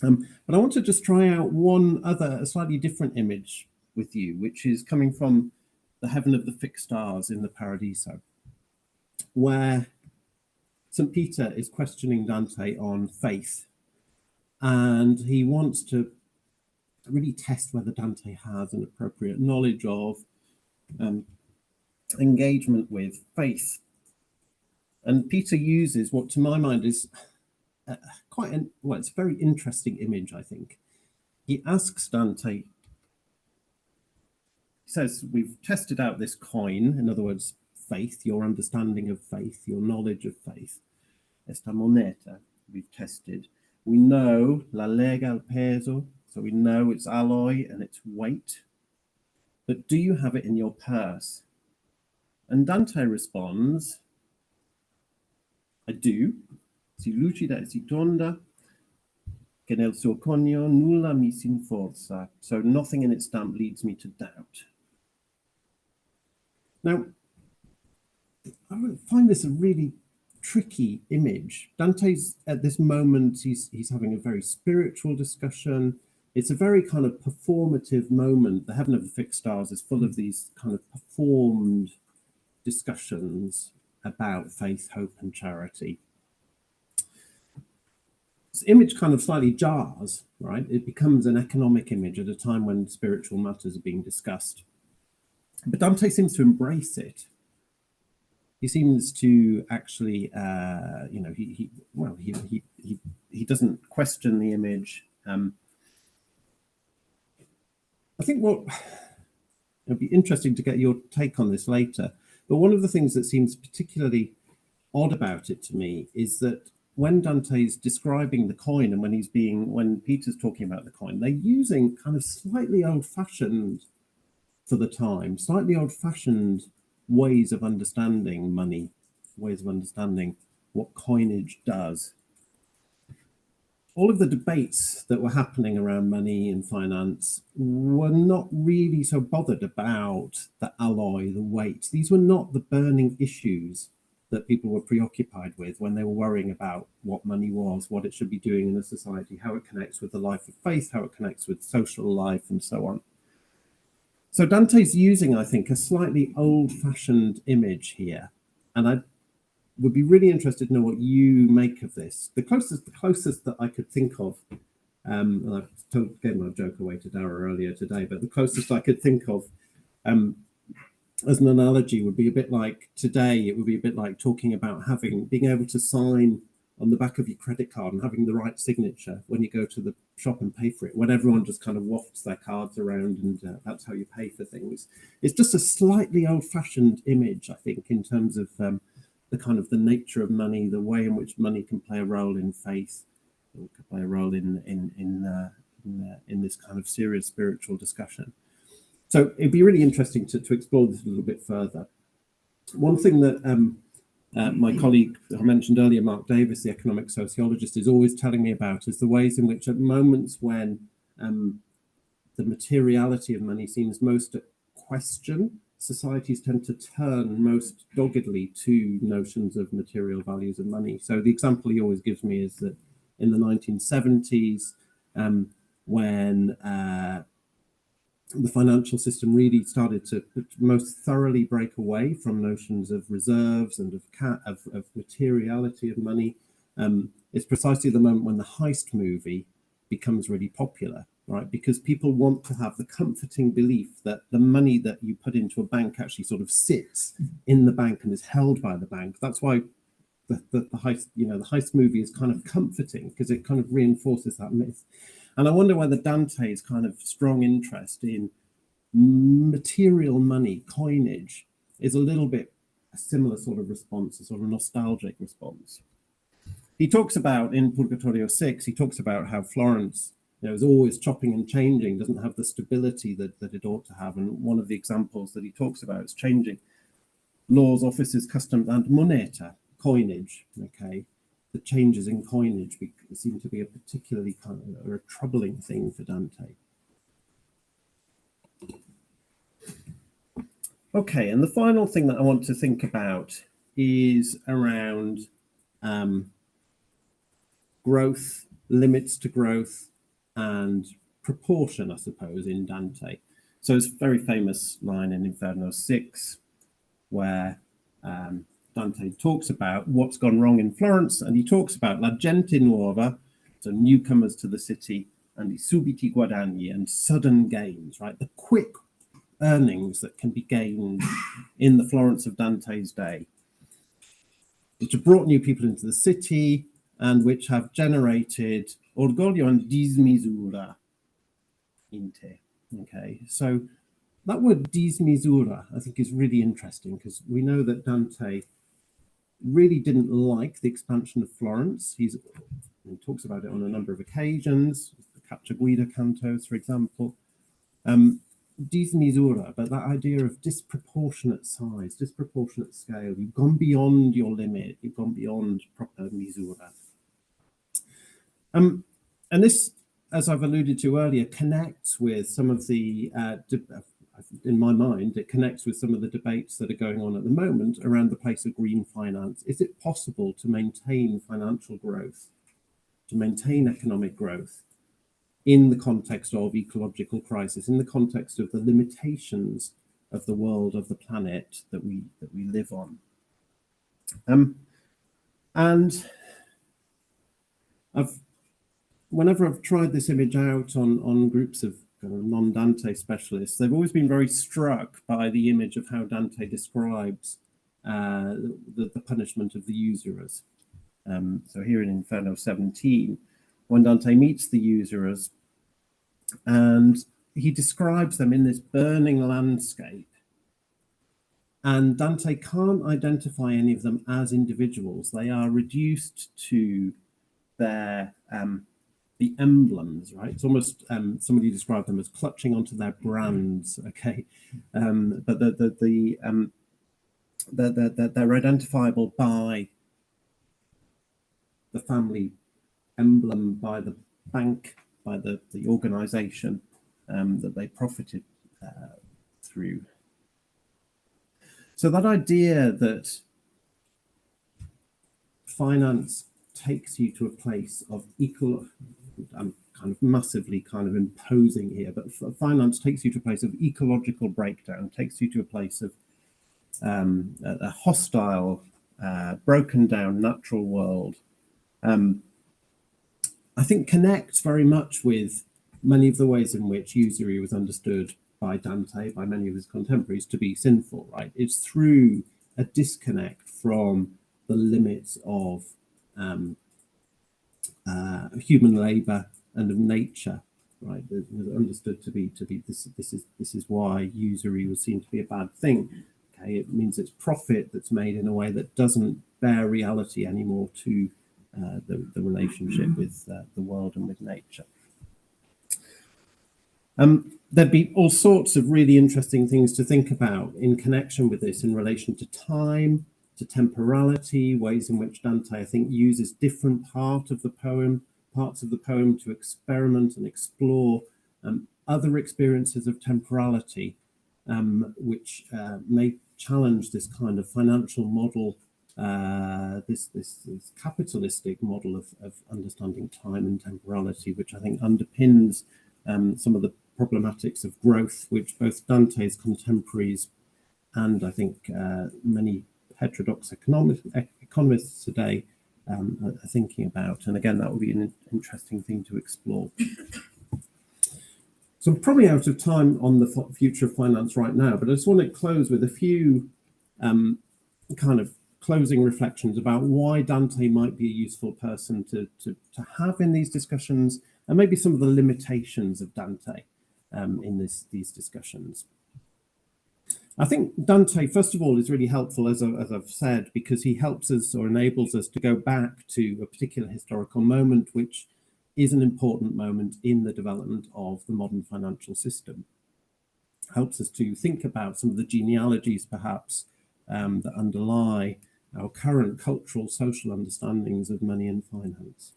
But I want to just try out one other, a slightly different image with you, which is coming from the Heaven of the Fixed Stars in the Paradiso, where St. Peter is questioning Dante on faith, and he wants to really test whether Dante has an appropriate knowledge of engagement with faith. And Peter uses what, to my mind, is it's a very interesting image, I think. He asks Dante, he says, we've tested out this coin, in other words, faith, your understanding of faith, your knowledge of faith, esta moneta. we've tested. We know la lega al peso, so we know its alloy and its weight. But do you have it in your purse? And Dante responds, I do. Si lucida e si tonda, che nel suo cogno nulla mi s'inforza. So nothing in its stamp leads me to doubt. Now, I find this a really tricky image. Dante's at this moment, he's having a very spiritual discussion. It's a very kind of performative moment. The Heaven of the Fixed Stars is full of these kind of performed discussions about faith, hope, and charity. This image kind of slightly jars, right? It becomes an economic image at a time when spiritual matters are being discussed. But Dante seems to embrace it. He seems to actually, he doesn't question the image. I think it'd be interesting to get your take on this later. But one of the things that seems particularly odd about it to me is that when Dante's describing the coin and when Peter's talking about the coin, they're using kind of slightly old-fashioned, for the time, slightly old-fashioned ways of understanding money, ways of understanding what coinage does. All of the debates that were happening around money and finance were not really so bothered about the alloy, the weight. These were not the burning issues that people were preoccupied with when they were worrying about what money was, what it should be doing in a society, how it connects with the life of faith, how it connects with social life, and so on. So Dante's using, I think, a slightly old-fashioned image here, and I would be really interested to know what you make of this. The closest that I could think of, and I gave my joke away to Dara earlier today, but the closest I could think of as an analogy would be a bit like today. It would be a bit like talking about being able to sign on the back of your credit card and having the right signature when you go to the shop and pay for it, when everyone just kind of wafts their cards around and that's how you pay for things. It's just a slightly old-fashioned image, I think, in terms of the kind of the nature of money, the way in which money can play a role in faith, or can play a role in this kind of serious spiritual discussion. So it'd be really interesting to explore this a little bit further. One thing that my colleague I mentioned earlier, Mark Davis, the economic sociologist, is always telling me about is the ways in which at moments when the materiality of money seems most at question, societies tend to turn most doggedly to notions of material values of money. So the example he always gives me is that in the 1970s, when the financial system really started to most thoroughly break away from notions of reserves and of materiality of money. It's precisely the moment when the heist movie becomes really popular, right? Because people want to have the comforting belief that the money that you put into a bank actually sort of sits in the bank and is held by the bank. That's why the heist, the heist movie is kind of comforting, because it kind of reinforces that myth. And I wonder whether Dante's kind of strong interest in material money, coinage, is a little bit a similar sort of response, a sort of nostalgic response. He talks about, in Purgatorio 6, he talks about how Florence is always chopping and changing, doesn't have the stability that it ought to have. And one of the examples that he talks about is changing laws, offices, customs, and moneta, coinage, okay? The changes in coinage seem to be a particularly kind of a troubling thing for Dante. Okay, and the final thing that I want to think about is around growth, limits to growth, and proportion, I suppose, in Dante. So it's a very famous line in Inferno 6, where Dante talks about what's gone wrong in Florence, and he talks about la gente nuova, so newcomers to the city, and I subiti guadagni, and sudden gains, right? The quick earnings that can be gained in the Florence of Dante's day, which have brought new people into the city and which have generated orgoglio and dismisura inte. Okay, so that word dismisura, I think, is really interesting, because we know that Dante really didn't like the expansion of Florence. He talks about it on a number of occasions, the Cacciaguida cantos, for example. Dismisura, but that idea of disproportionate size, disproportionate scale. You've gone beyond your limit. You've gone beyond proper misura. And this, as I've alluded to earlier, connects with some of the, in my mind, it connects with some of the debates that are going on at the moment around the place of green finance. Is it possible to maintain financial growth, to maintain economic growth in the context of ecological crisis, in the context of the limitations of the world, of the planet that we live on? And whenever I've tried this image out on groups of kind of non-Dante specialists, they've always been very struck by the image of how Dante describes the punishment of the usurers. So here in Inferno 17, when Dante meets the usurers, and he describes them in this burning landscape, and Dante can't identify any of them as individuals. They are reduced to their the emblems, right? It's almost somebody described them as clutching onto their brands, okay? But they're identifiable by the family emblem, by the bank, by the organization that they profited through. So that idea that finance takes you to a place of I'm kind of massively kind of imposing here, but finance takes you to a place of ecological breakdown, takes you to a place of a hostile, broken down natural world, I think connects very much with many of the ways in which usury was understood by Dante, by many of his contemporaries, to be sinful, right? It's through a disconnect from the limits of human labor and of nature, right? It was understood to be this is why usury was seen to be a bad thing. Okay, it means it's profit that's made in a way that doesn't bear reality anymore to the relationship with the world and with nature. There'd be all sorts of really interesting things to think about in connection with this in relation to time, to temporality, ways in which Dante, I think, uses different parts of the poem to experiment and explore other experiences of temporality, which may challenge this kind of financial model, this capitalistic model of understanding time and temporality, which I think underpins some of the problematics of growth, which both Dante's contemporaries and I think many heterodox economists today are thinking about. And again, that would be an interesting thing to explore. So I'm probably out of time on the future of finance right now, but I just want to close with a few kind of closing reflections about why Dante might be a useful person to have in these discussions, and maybe some of the limitations of Dante in these discussions. I think Dante, first of all, is really helpful, as I've said, because he helps us or enables us to go back to a particular historical moment, which is an important moment in the development of the modern financial system. Helps us to think about some of the genealogies, perhaps, that underlie our current cultural, social understandings of money and finance.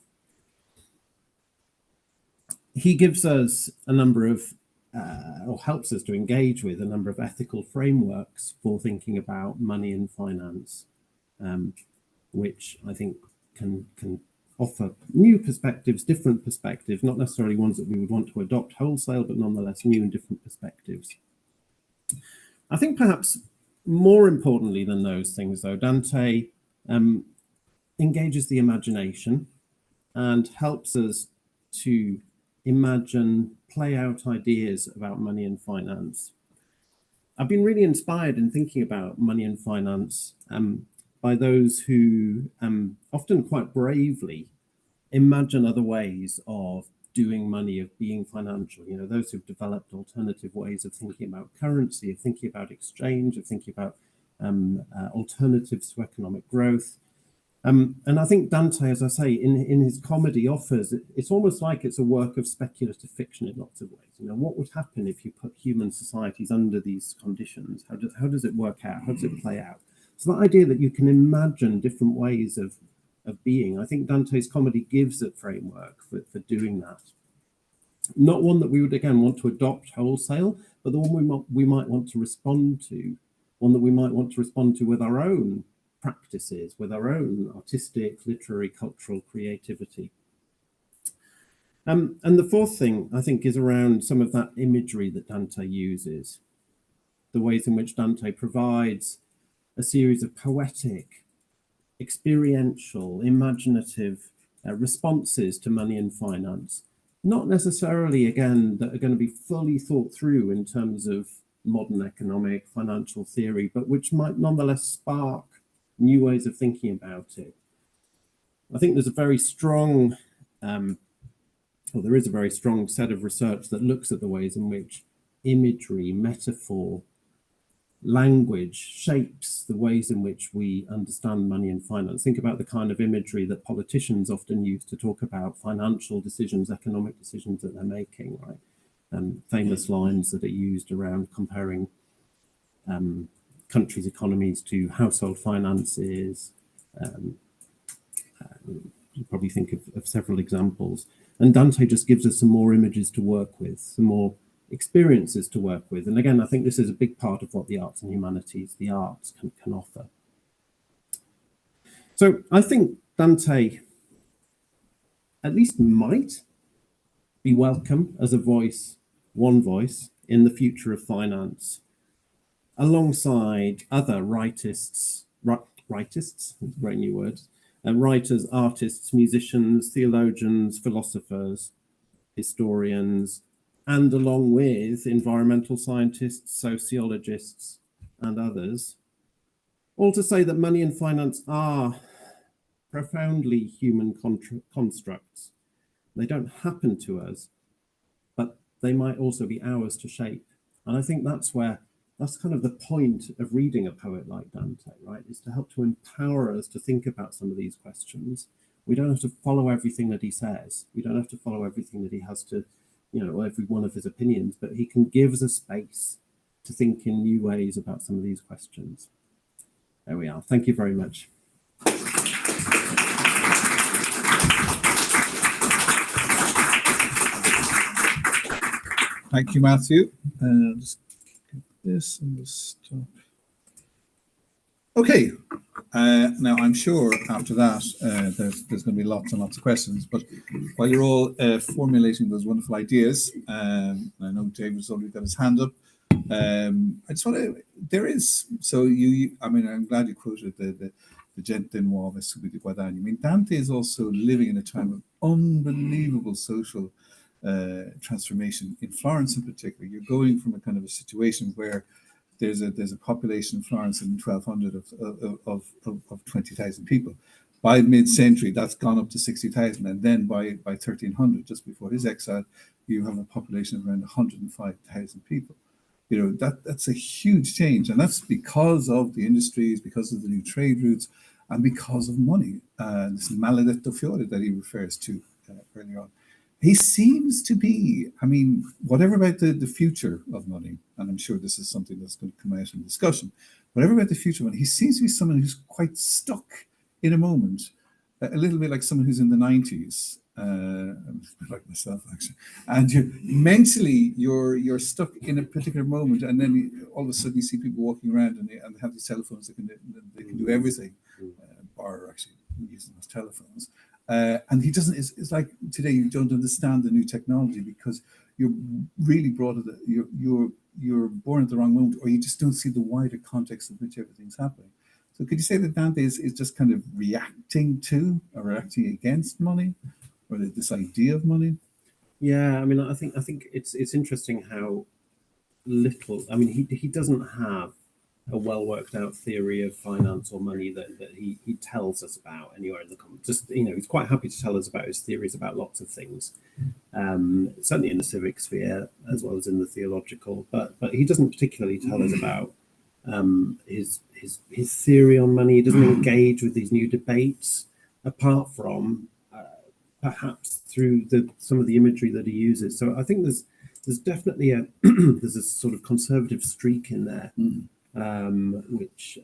He gives us a number of or helps us to engage with a number of ethical frameworks for thinking about money and finance, which I think can offer new perspectives, different perspectives, not necessarily ones that we would want to adopt wholesale, but nonetheless new and different perspectives. I think perhaps more importantly than those things, though, Dante engages the imagination and helps us to imagine, play out ideas about money and finance. I've been really inspired in thinking about money and finance by those who often quite bravely imagine other ways of doing money, of being financial. You know, those who've developed alternative ways of thinking about currency, of thinking about exchange, of thinking about alternatives to economic growth. And I think Dante, as I say, in his comedy offers, it's almost like it's a work of speculative fiction in lots of ways. You know, what would happen if you put human societies under these conditions? How does it work out? How does it play out? So that idea that you can imagine different ways of being, I think Dante's comedy gives a framework for doing that. Not one that we would, again, want to adopt wholesale, but the one we might want to respond to, one that we might want to respond to with our own practices, with our own artistic, literary, cultural creativity. And the fourth thing, I think, is around some of that imagery that Dante uses, the ways in which Dante provides a series of poetic, experiential, imaginative responses to money and finance, not necessarily, again, that are going to be fully thought through in terms of modern economic financial theory, but which might nonetheless spark new ways of thinking about it. I think there's a very strong, there is a very strong set of research that looks at the ways in which imagery, metaphor, language shapes the ways in which we understand money and finance. Think about the kind of imagery that politicians often use to talk about financial decisions, economic decisions that they're making, right? Famous lines that are used around comparing countries' economies to household finances. You probably think of several examples. And Dante just gives us some more images to work with, some more experiences to work with. And again, I think this is a big part of what the arts and humanities, the arts can offer. So I think Dante at least might be welcome as a voice, one voice, in the future of finance, alongside other rightists, great new words, writers, artists, musicians, theologians, philosophers, historians, and along with environmental scientists, sociologists, and others, all to say that money and finance are profoundly human constructs. They don't happen to us, but they might also be ours to shape. And I think that's kind of the point of reading a poet like Dante, right? Is to help to empower us to think about some of these questions. We don't have to follow everything that he says. We don't have to follow everything that he has to, every one of his opinions, but he can give us a space to think in new ways about some of these questions. There we are. Thank you very much. Thank you, Matthew. Just get this and just stop. Okay. Now, I'm sure after that, there's going to be lots and lots of questions. But while you're all formulating those wonderful ideas, I know David's already got his hand up. I just want to. There is so you. I mean, I'm glad you quoted the gente nuova subito guadagni. I mean, Dante is also living in a time of unbelievable social transformation in Florence, in particular. You're going from a kind of a situation where there's a population in Florence in 1200 of 20,000 people. By mid-century, that's gone up to 60,000, and then by 1300, just before his exile, you have a population of around 105,000 people. That's a huge change, and that's because of the industries, because of the new trade routes, and because of money. This maledetto fiore that he refers to earlier on. He seems to be, I mean, whatever about the future of money, and I'm sure this is something that's going to come out in discussion, whatever about the future of money, he seems to be someone who's quite stuck in a moment, a little bit like someone who's in the 90s, like myself, actually. And mentally, you're stuck in a particular moment, and then all of a sudden you see people walking around and they have these telephones that they can do everything, bar actually using those telephones. And he doesn't. It's like today you don't understand the new technology because you're really brought to you're born at the wrong moment, or you just don't see the wider context of which everything's happening. So could you say that Dante is just kind of reacting to or reacting against money, or this idea of money? Yeah, I mean, I think it's interesting how little. I mean, he doesn't have a well worked out theory of finance or money that he tells us about anywhere in the comments. Just he's quite happy to tell us about his theories about lots of things, certainly in the civic sphere as well as in the theological. But he doesn't particularly tell us about his theory on money. He doesn't engage with these new debates, apart from perhaps through some of the imagery that he uses. So I think there's definitely there's a sort of conservative streak in there, which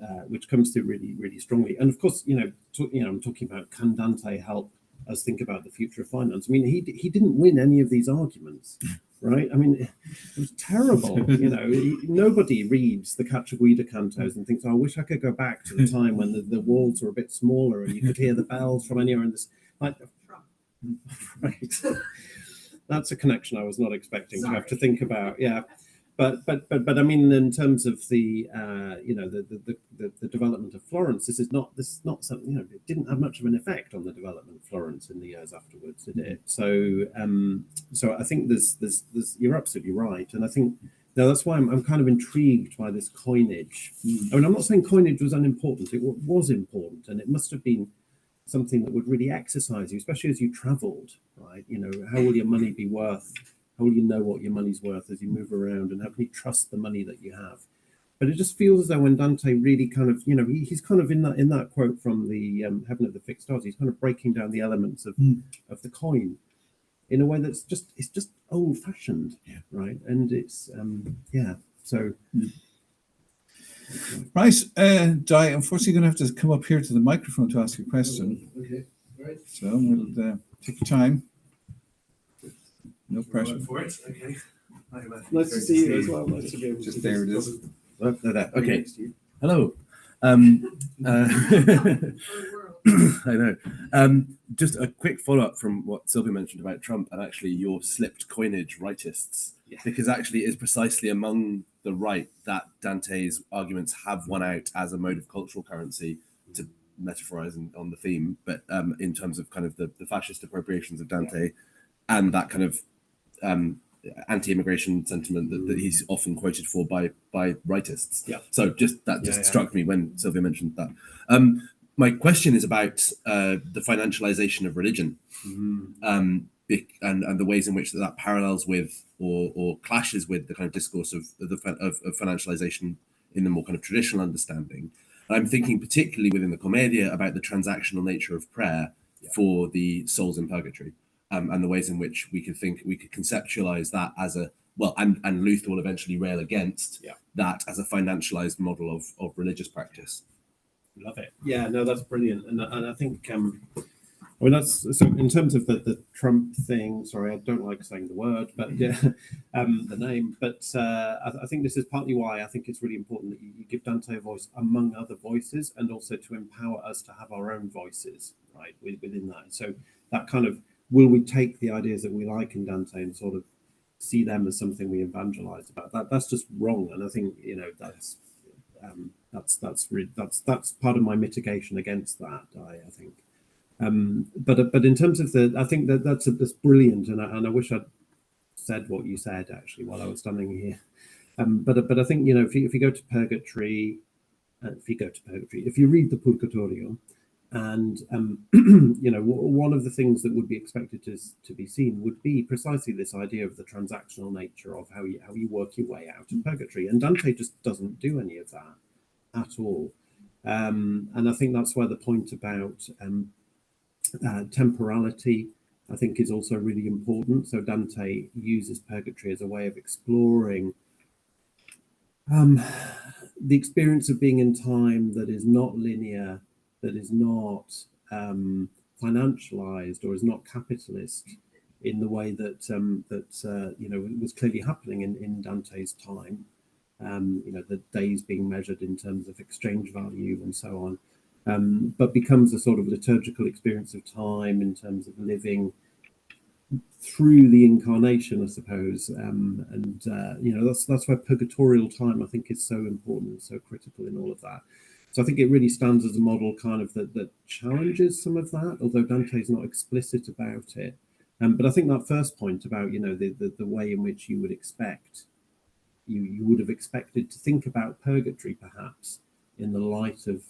comes through really strongly. And of course, I'm talking about, can Dante help us think about the future of finance? I mean, he didn't win any of these arguments, right? I mean, it was terrible. Nobody reads the Cacciaguida cantos and thinks, "Oh, I wish I could go back to the time when the walls were a bit smaller and you could hear the bells from anywhere in this." Like, right. That's a connection I was not expecting to have to think about. Yeah, but I mean, in terms of the the development of Florence, this is not something, it didn't have much of an effect on the development of Florence in the years afterwards, did it? So I think there's you're absolutely right, and I think that's why I'm kind of intrigued by this coinage. I mean, I'm not saying coinage was unimportant. It was important, and it must have been something that would really exercise you, especially as you traveled, right? How will your money be worth? How will you know what your money's worth as you move around, and how can you trust the money that you have? But it just feels as though when Dante really kind of, he's kind of in that quote from the Heaven of the Fixed Stars, he's kind of breaking down the elements of the coin in a way it's just old fashioned, right? And it's so. Right, Di, unfortunately, you're going to have to come up here to the microphone to ask a question. Okay, right. So we'll take your time. No pressure. Going for it. Okay. Nice to see you as well. Nice to be able Just there it is. Okay. Hello. I know. Just a quick follow-up from what Sylvia mentioned about Trump and actually your slipped coinage rightists, because actually it is precisely among the right that Dante's arguments have won out as a mode of cultural currency, to metaphorize on the theme, but in terms of kind of the fascist appropriations of Dante and that kind of anti-immigration sentiment that he's often quoted for by rightists. Yeah. So just struck me when Sylvia mentioned that. My question is about the financialization of religion, and the ways in which that parallels with or clashes with the kind of discourse of financialization in the more kind of traditional understanding. I'm thinking particularly within the Commedia about the transactional nature of prayer for the souls in purgatory. And the ways in which we could conceptualize that as and Luther will eventually rail against that as a financialized model of religious practice. Love it. Yeah, no, that's brilliant. And I think, that's so in terms of the Trump thing. Sorry, I don't like saying the word, but the name. But I think this is partly why I think it's really important that you give Dante a voice among other voices, and also to empower us to have our own voices, right, within that. So that kind of, will we take the ideas that we like in Dante and sort of see them as something we evangelize about? That's just wrong, and I think that's part of my mitigation against that. I think, but in terms of I think that's brilliant, and I wish I'd said what you said actually while I was standing here. But I think if you go to purgatory, if you read the Purgatorio, and one of the things that would be expected to be seen would be precisely this idea of the transactional nature of how you work your way out of purgatory, and Dante just doesn't do any of that at all. And I think that's where the point about temporality, I think, is also really important. So Dante uses purgatory as a way of exploring the experience of being in time that is not linear, that is not financialized, or is not capitalist in the way that was clearly happening in Dante's time. The days being measured in terms of exchange value and so on, but becomes a sort of liturgical experience of time in terms of living through the incarnation, I suppose. That's why purgatorial time, I think, is so important and so critical in all of that. So I think it really stands as a model kind of that challenges some of that, although Dante's not explicit about it. But I think that first point about the way in which you would expect, you would have expected to think about purgatory perhaps in the light of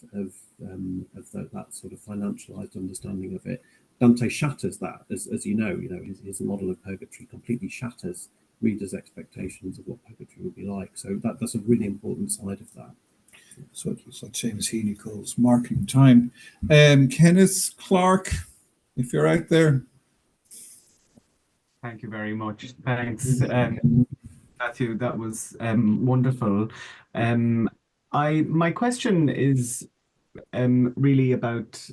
that sort of financialized understanding of it. Dante shatters that, as his model of purgatory completely shatters readers' expectations of what purgatory would be like. So that's a really important side of that. So it's what Seamus Heaney calls marking time. Kenneth Clark, if you're out there. Thank you very much. Thanks, Matthew. That was wonderful. My question is really about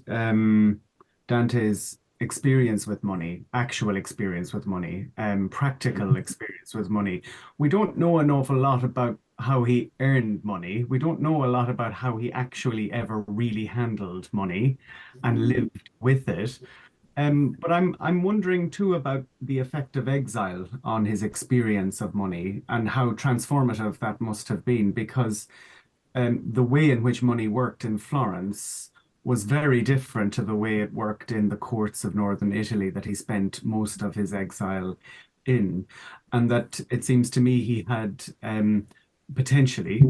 Dante's experience with money, actual experience with money, practical experience with money. We don't know an awful lot about how he earned money. We don't know a lot about how he actually ever really handled money and lived with it. But I'm wondering too about the effect of exile on his experience of money and how transformative that must have been, because the way in which money worked in Florence was very different to the way it worked in the courts of northern Italy that he spent most of his exile in. And that it seems to me he had potentially,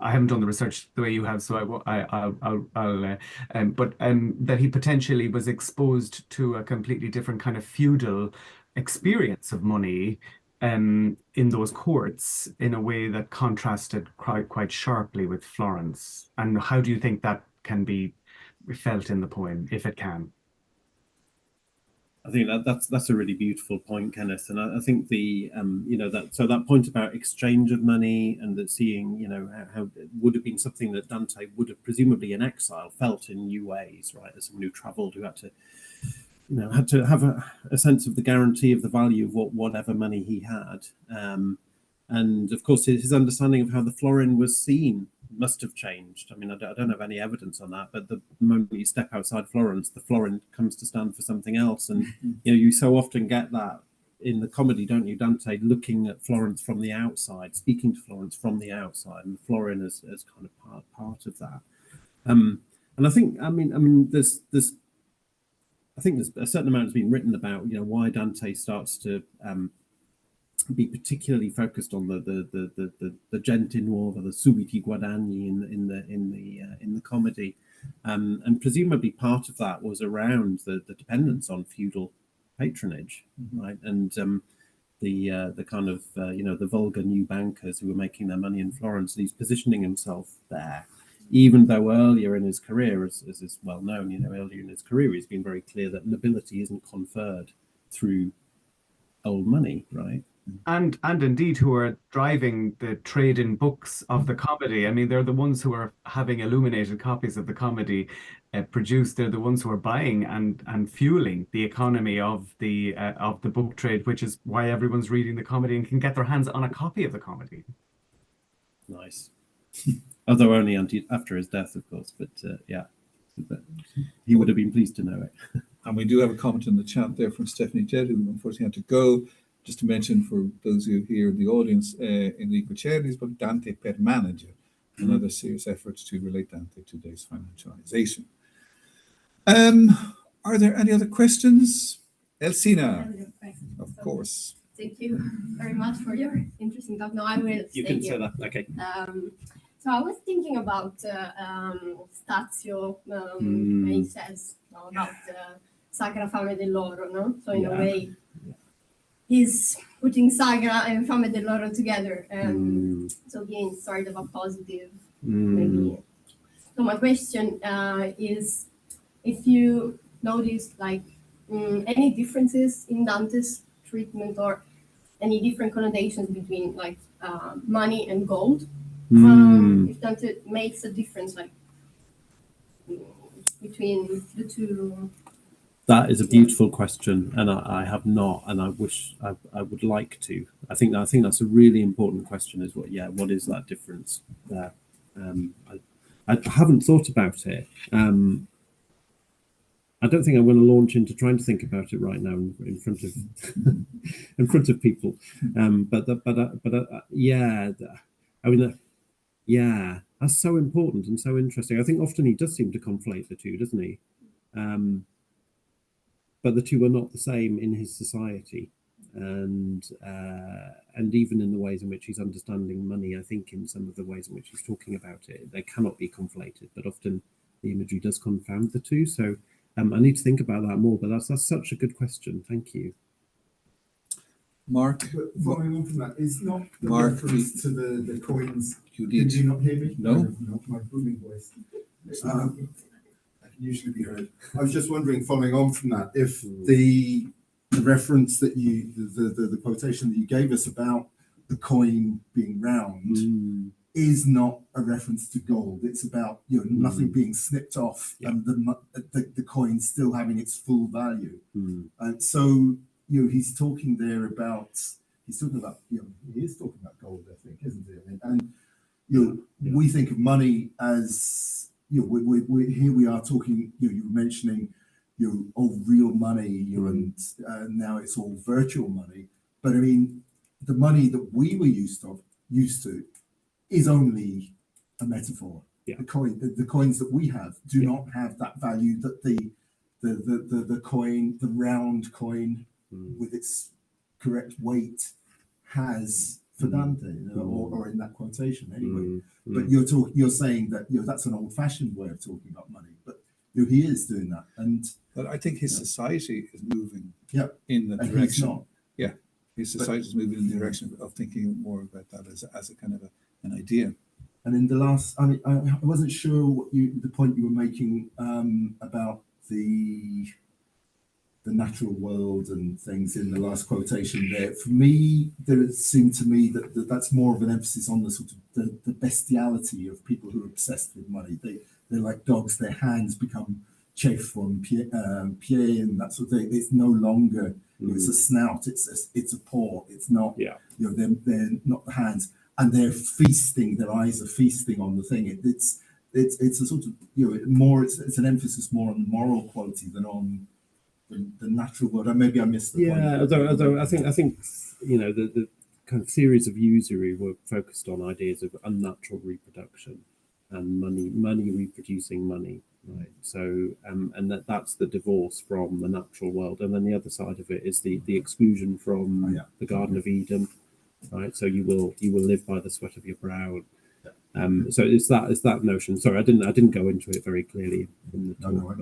I haven't done the research the way you have, so but that he potentially was exposed to a completely different kind of feudal experience of money in those courts in a way that contrasted quite sharply with Florence. And how do you think that can be felt in the poem, if it can? I think that's a really beautiful point, Kenneth, and I think the that point about exchange of money and that seeing how it would have been something that Dante would have presumably in exile felt in new ways, right? As someone who travelled, who had to have a sense of the guarantee of the value of whatever money he had, and of course his understanding of how the florin was seen must have changed. I mean, I don't have any evidence on that, but the moment you step outside Florence, the florin comes to stand for something else. And you so often get that in the comedy, don't you? Dante looking at Florence from the outside, speaking to Florence from the outside, and the florin as kind of part of that. And I think, I mean, there's a certain amount has been written about why Dante starts to be particularly focused on the gente nuova, the subiti guadagni in the comedy, and presumably part of that was around the dependence on feudal patronage, right? And the kind of the vulgar new bankers who were making their money in Florence, and he's positioning himself there, even though earlier in his career, as is well known, earlier in his career, he's been very clear that nobility isn't conferred through old money, right? And indeed who are driving the trade in books of the comedy. I mean, they're the ones who are having illuminated copies of the comedy produced. They're the ones who are buying and fueling the economy of the book trade, which is why everyone's reading the comedy and can get their hands on a copy of the comedy. Nice. Although only after his death, of course, but yeah, he would have been pleased to know it. And we do have a comment in the chat there from Stephanie Jed, who unfortunately had to go. Just to mention for those who are here in the audience, Enrico Cerni's book, Dante per Manager, another serious effort to relate Dante to today's financialization. Are there any other questions? Elsina, of course. Thank you very much for your interesting talk. No, I will You stay can here. say that, okay. So I was thinking about Stazio, and he says about Sacra Fame dell'Oro, no? So in a way, he's putting Sagra and Fame dell'Oro together, so being sort of a positive, maybe. So my question is, if you noticed like any differences in Dante's treatment or any different connotations between like money and gold, if Dante makes a difference like between the two. That is a beautiful question, and I have not, and I wish I would like to. I think that's a really important question. Is what is that difference there? I haven't thought about it. I don't think I'm going to launch into trying to think about it right now in front of in front of people. Yeah, I mean, yeah, that's so important and so interesting. I think often he does seem to conflate the two, doesn't he? But the two are not the same in his society, and even in the ways in which he's understanding money. I think in some of the ways in which he's talking about it, they cannot be conflated. But often the imagery does confound the two. So I need to think about that more. But that's such a good question. Thank you. Mark, But following on from that, is not the Mark, reference to the coins. you Did did. you not hear me? No. No, my booming voice. I can usually be heard. I was just wondering, following on from that, if the reference that the quotation that you gave us about the coin being round is not a reference to gold. It's about nothing being snipped off and the coin still having its full value. And so he's talking there about he is talking about gold, I think, isn't he? And we think of money as we here we are talking. You were mentioning real money, and now it's all virtual money. But I mean, the money that we were used to is only a metaphor. The coins that we have do not have that value that the coin, the round coin with its correct weight has for Dante, or in that quotation anyway. But you're saying that that's an old-fashioned way of talking about money, but he is doing that, but I think his society is moving in the and he's direction. not. His society is moving in the direction of thinking more about that as a kind of an idea. And in the last, I mean, I wasn't sure what the point you were making about the natural world and things in the last quotation there. For me, it seemed to me that that's more of an emphasis on the sort of the bestiality of people who are obsessed with money. They're like dogs; their hands become chafe on pied and that sort of thing. It's no longer it's a snout, it's a paw. It's not they're not the hands, and they're feasting. Their eyes are feasting on the thing. It's a sort of more. It's an emphasis more on the moral quality than on the natural world. And maybe I missed the point. Although I think the kind of theories of usury were focused on ideas of unnatural reproduction and money reproducing money, right? So and that's the divorce from the natural world, and then the other side of it is the exclusion from the Garden of Eden, right? So you will live by the sweat of your brow. So it's that notion. Sorry, I didn't go into it very clearly in the talk.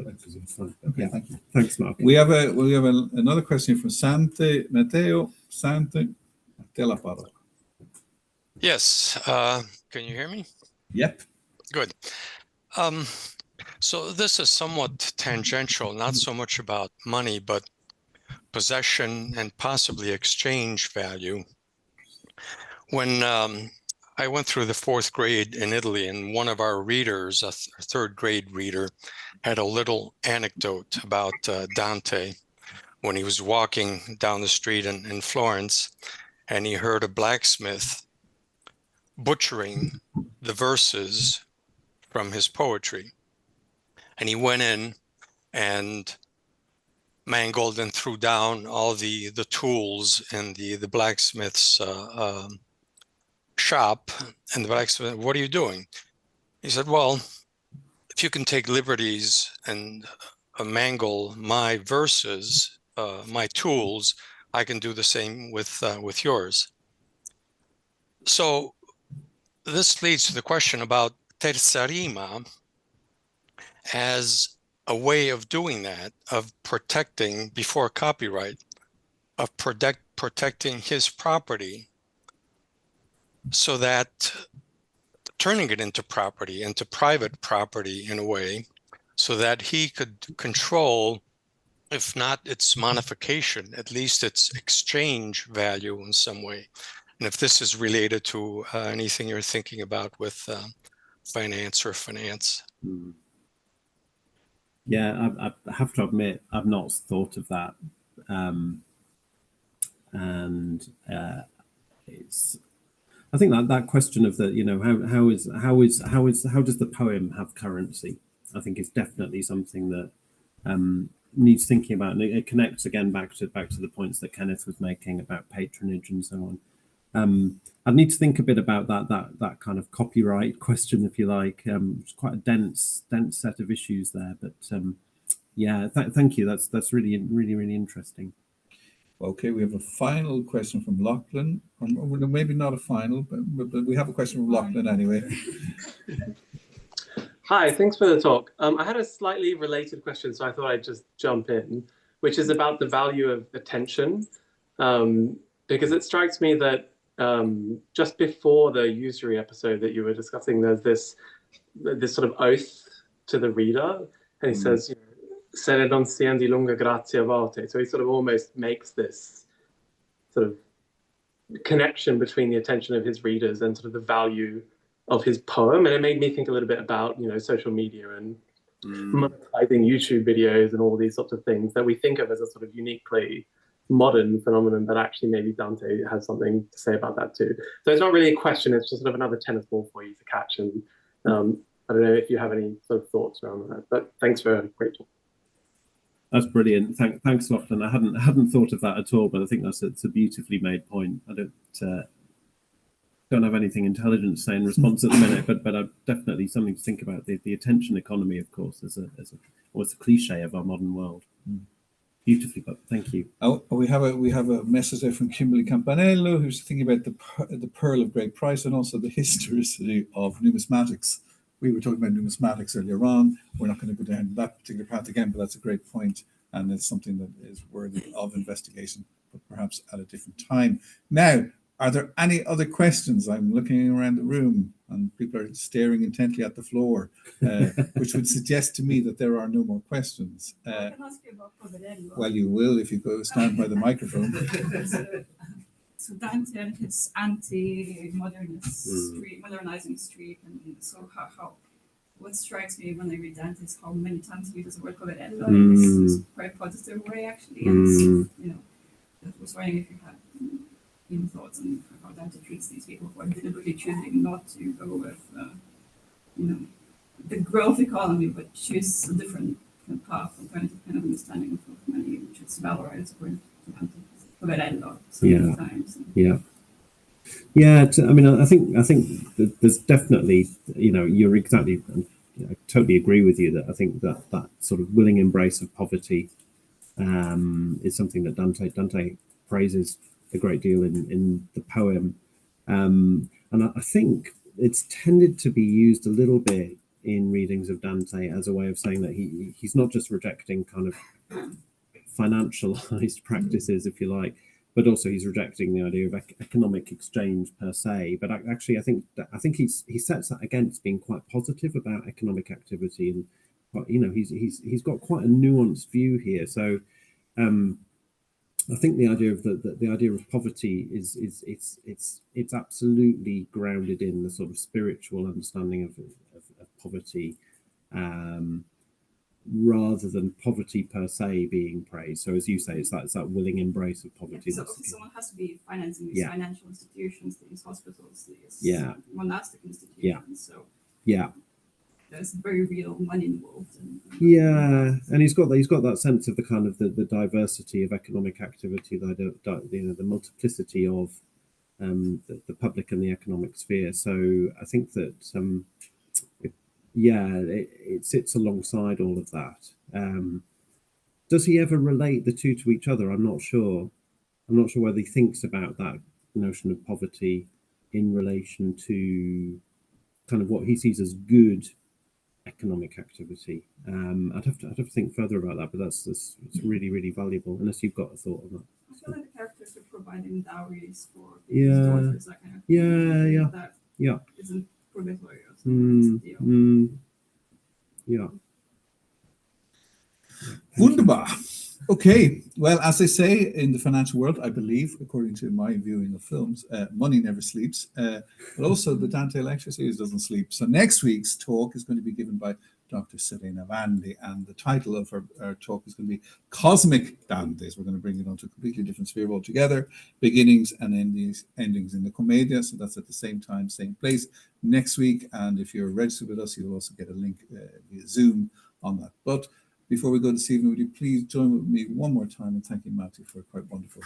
Okay, thank you. Thanks, Mark. We have another question from Sante Matteo. Sante, te la parola. Yes. Can you hear me? Yep. Good. So this is somewhat tangential, not so much about money, but possession and possibly exchange value. When I went through the 4th grade in Italy, and one of our readers, a 3rd grade reader, had a little anecdote about Dante when he was walking down the street in Florence, and he heard a blacksmith butchering the verses from his poetry. And he went in and mangled and threw down all the tools in the blacksmith's shop. And the blacksmith, what are you doing? He said, well, if you can take liberties and mangle my verses, my tools, I can do the same with yours. So this leads to the question about terza rima as a way of doing that, of protecting before copyright, of protecting his property, so that turning it into property, into private property in a way, so that he could control, if not its modification, at least its exchange value in some way. And if this is related to anything you're thinking about with finance or finance. Yeah, I have to admit, I've not thought of that. It's, I think that question of the, how does the poem have currency? I think is definitely something that needs thinking about, and it connects again back to the points that Kenneth was making about patronage and so on. I'd need to think a bit about that kind of copyright question, if you like. It's quite a dense set of issues there, but yeah, thank you. That's really interesting. Okay, we have a final question from Lachlan. Maybe not a final, but we have a question from Lachlan anyway. Hi, thanks for the talk. I had a slightly related question, so I thought I'd just jump in, which is about the value of attention. because it strikes me that just before the usury episode that you were discussing, there's this sort of oath to the reader, and he says, you know, "Se ne non sian di lunga grazia a volte." So he sort of almost makes this sort of connection between the attention of his readers and sort of the value of his poem. And it made me think a little bit about, you know, social media and monetizing YouTube videos and all these sorts of things that we think of as a sort of uniquely modern phenomenon, but actually maybe Dante has something to say about that too. So it's not really a question, it's just sort of another tennis ball for you to catch. And I don't know if you have any sort of thoughts around that, but thanks for a great talk. That's brilliant. Thanks, Lofton. I hadn't thought of that at all, but I think it's a beautifully made point. I don't have anything intelligent to say in response at the minute, but I've definitely something to think about. The attention economy, of course, as a cliche of our modern world. Beautifully put. Thank you. Oh, we have a message there from Kimberly Campanello, who's thinking about the pearl of great price and also the historicity of numismatics. We were talking about numismatics earlier on. We're not going to go down that particular path again, but that's a great point, and it's something that is worthy of investigation, but perhaps at a different time. Now, are there any other questions? I'm looking around the room and people are staring intently at the floor, which would suggest to me that there are no more questions. I can ask you about Poverello. Well, you will if you go stand by the microphone. So Dante and his anti-modernist streak, modernizing streak, and so what strikes me when I read Dante is how many times he uses the word Poverello in this quite positive way, actually. And you know, I was wondering if you had any thoughts on how Dante treats these people who are deliberately choosing not to go with, you know, the growth economy, but choose a different kind of path, alternative kind of understanding of money, which is valorized according to Dante. Poverello, so many times. I mean, I think that there's definitely, you know, you're exactly, I totally agree with you that I think that sort of willing embrace of poverty is something that Dante praises a great deal in the poem, and I think it's tended to be used a little bit in readings of Dante as a way of saying that he's not just rejecting kind of financialized practices, if you like, but also he's rejecting the idea of economic exchange per se. But actually, I think he sets that against being quite positive about economic activity, and you know, he's got quite a nuanced view here. So I think the idea of the idea of poverty is it's absolutely grounded in the sort of spiritual understanding of poverty. Rather than poverty per se being praised. So as you say, it's that willing embrace of poverty. So someone has to be financing these financial institutions, these hospitals, these monastic institutions. So there's very real money involved. And he's got that sense of the kind of the diversity of economic activity, the multiplicity of the public and the economic sphere. So I think that it sits alongside all of that. Does he ever relate the two to each other? I'm not sure whether he thinks about that notion of poverty in relation to kind of what he sees as good economic activity. I'd have to think further about that, but it's really, really valuable, unless you've got a thought on that. I feel like the characters are providing dowries for people's daughters, that kind of thing. That isn't purgatory or something. Wunderbar. Okay, well, as they say in the financial world, I believe, according to my viewing of films, money never sleeps, but also the Dante lecture series doesn't sleep. So next week's talk is going to be given by Dr. Serena Vandy, and the title of her talk is going to be Cosmic Dantes. We're going to bring it onto a completely different sphere altogether, beginnings and endings in the Commedia. So that's at the same time, same place next week. And if you're registered with us, you'll also get a link via Zoom on that. But before we go this evening, would you please join with me one more time in thanking Matthew for quite wonderful.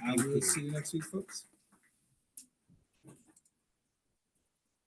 And we'll see you next week, folks.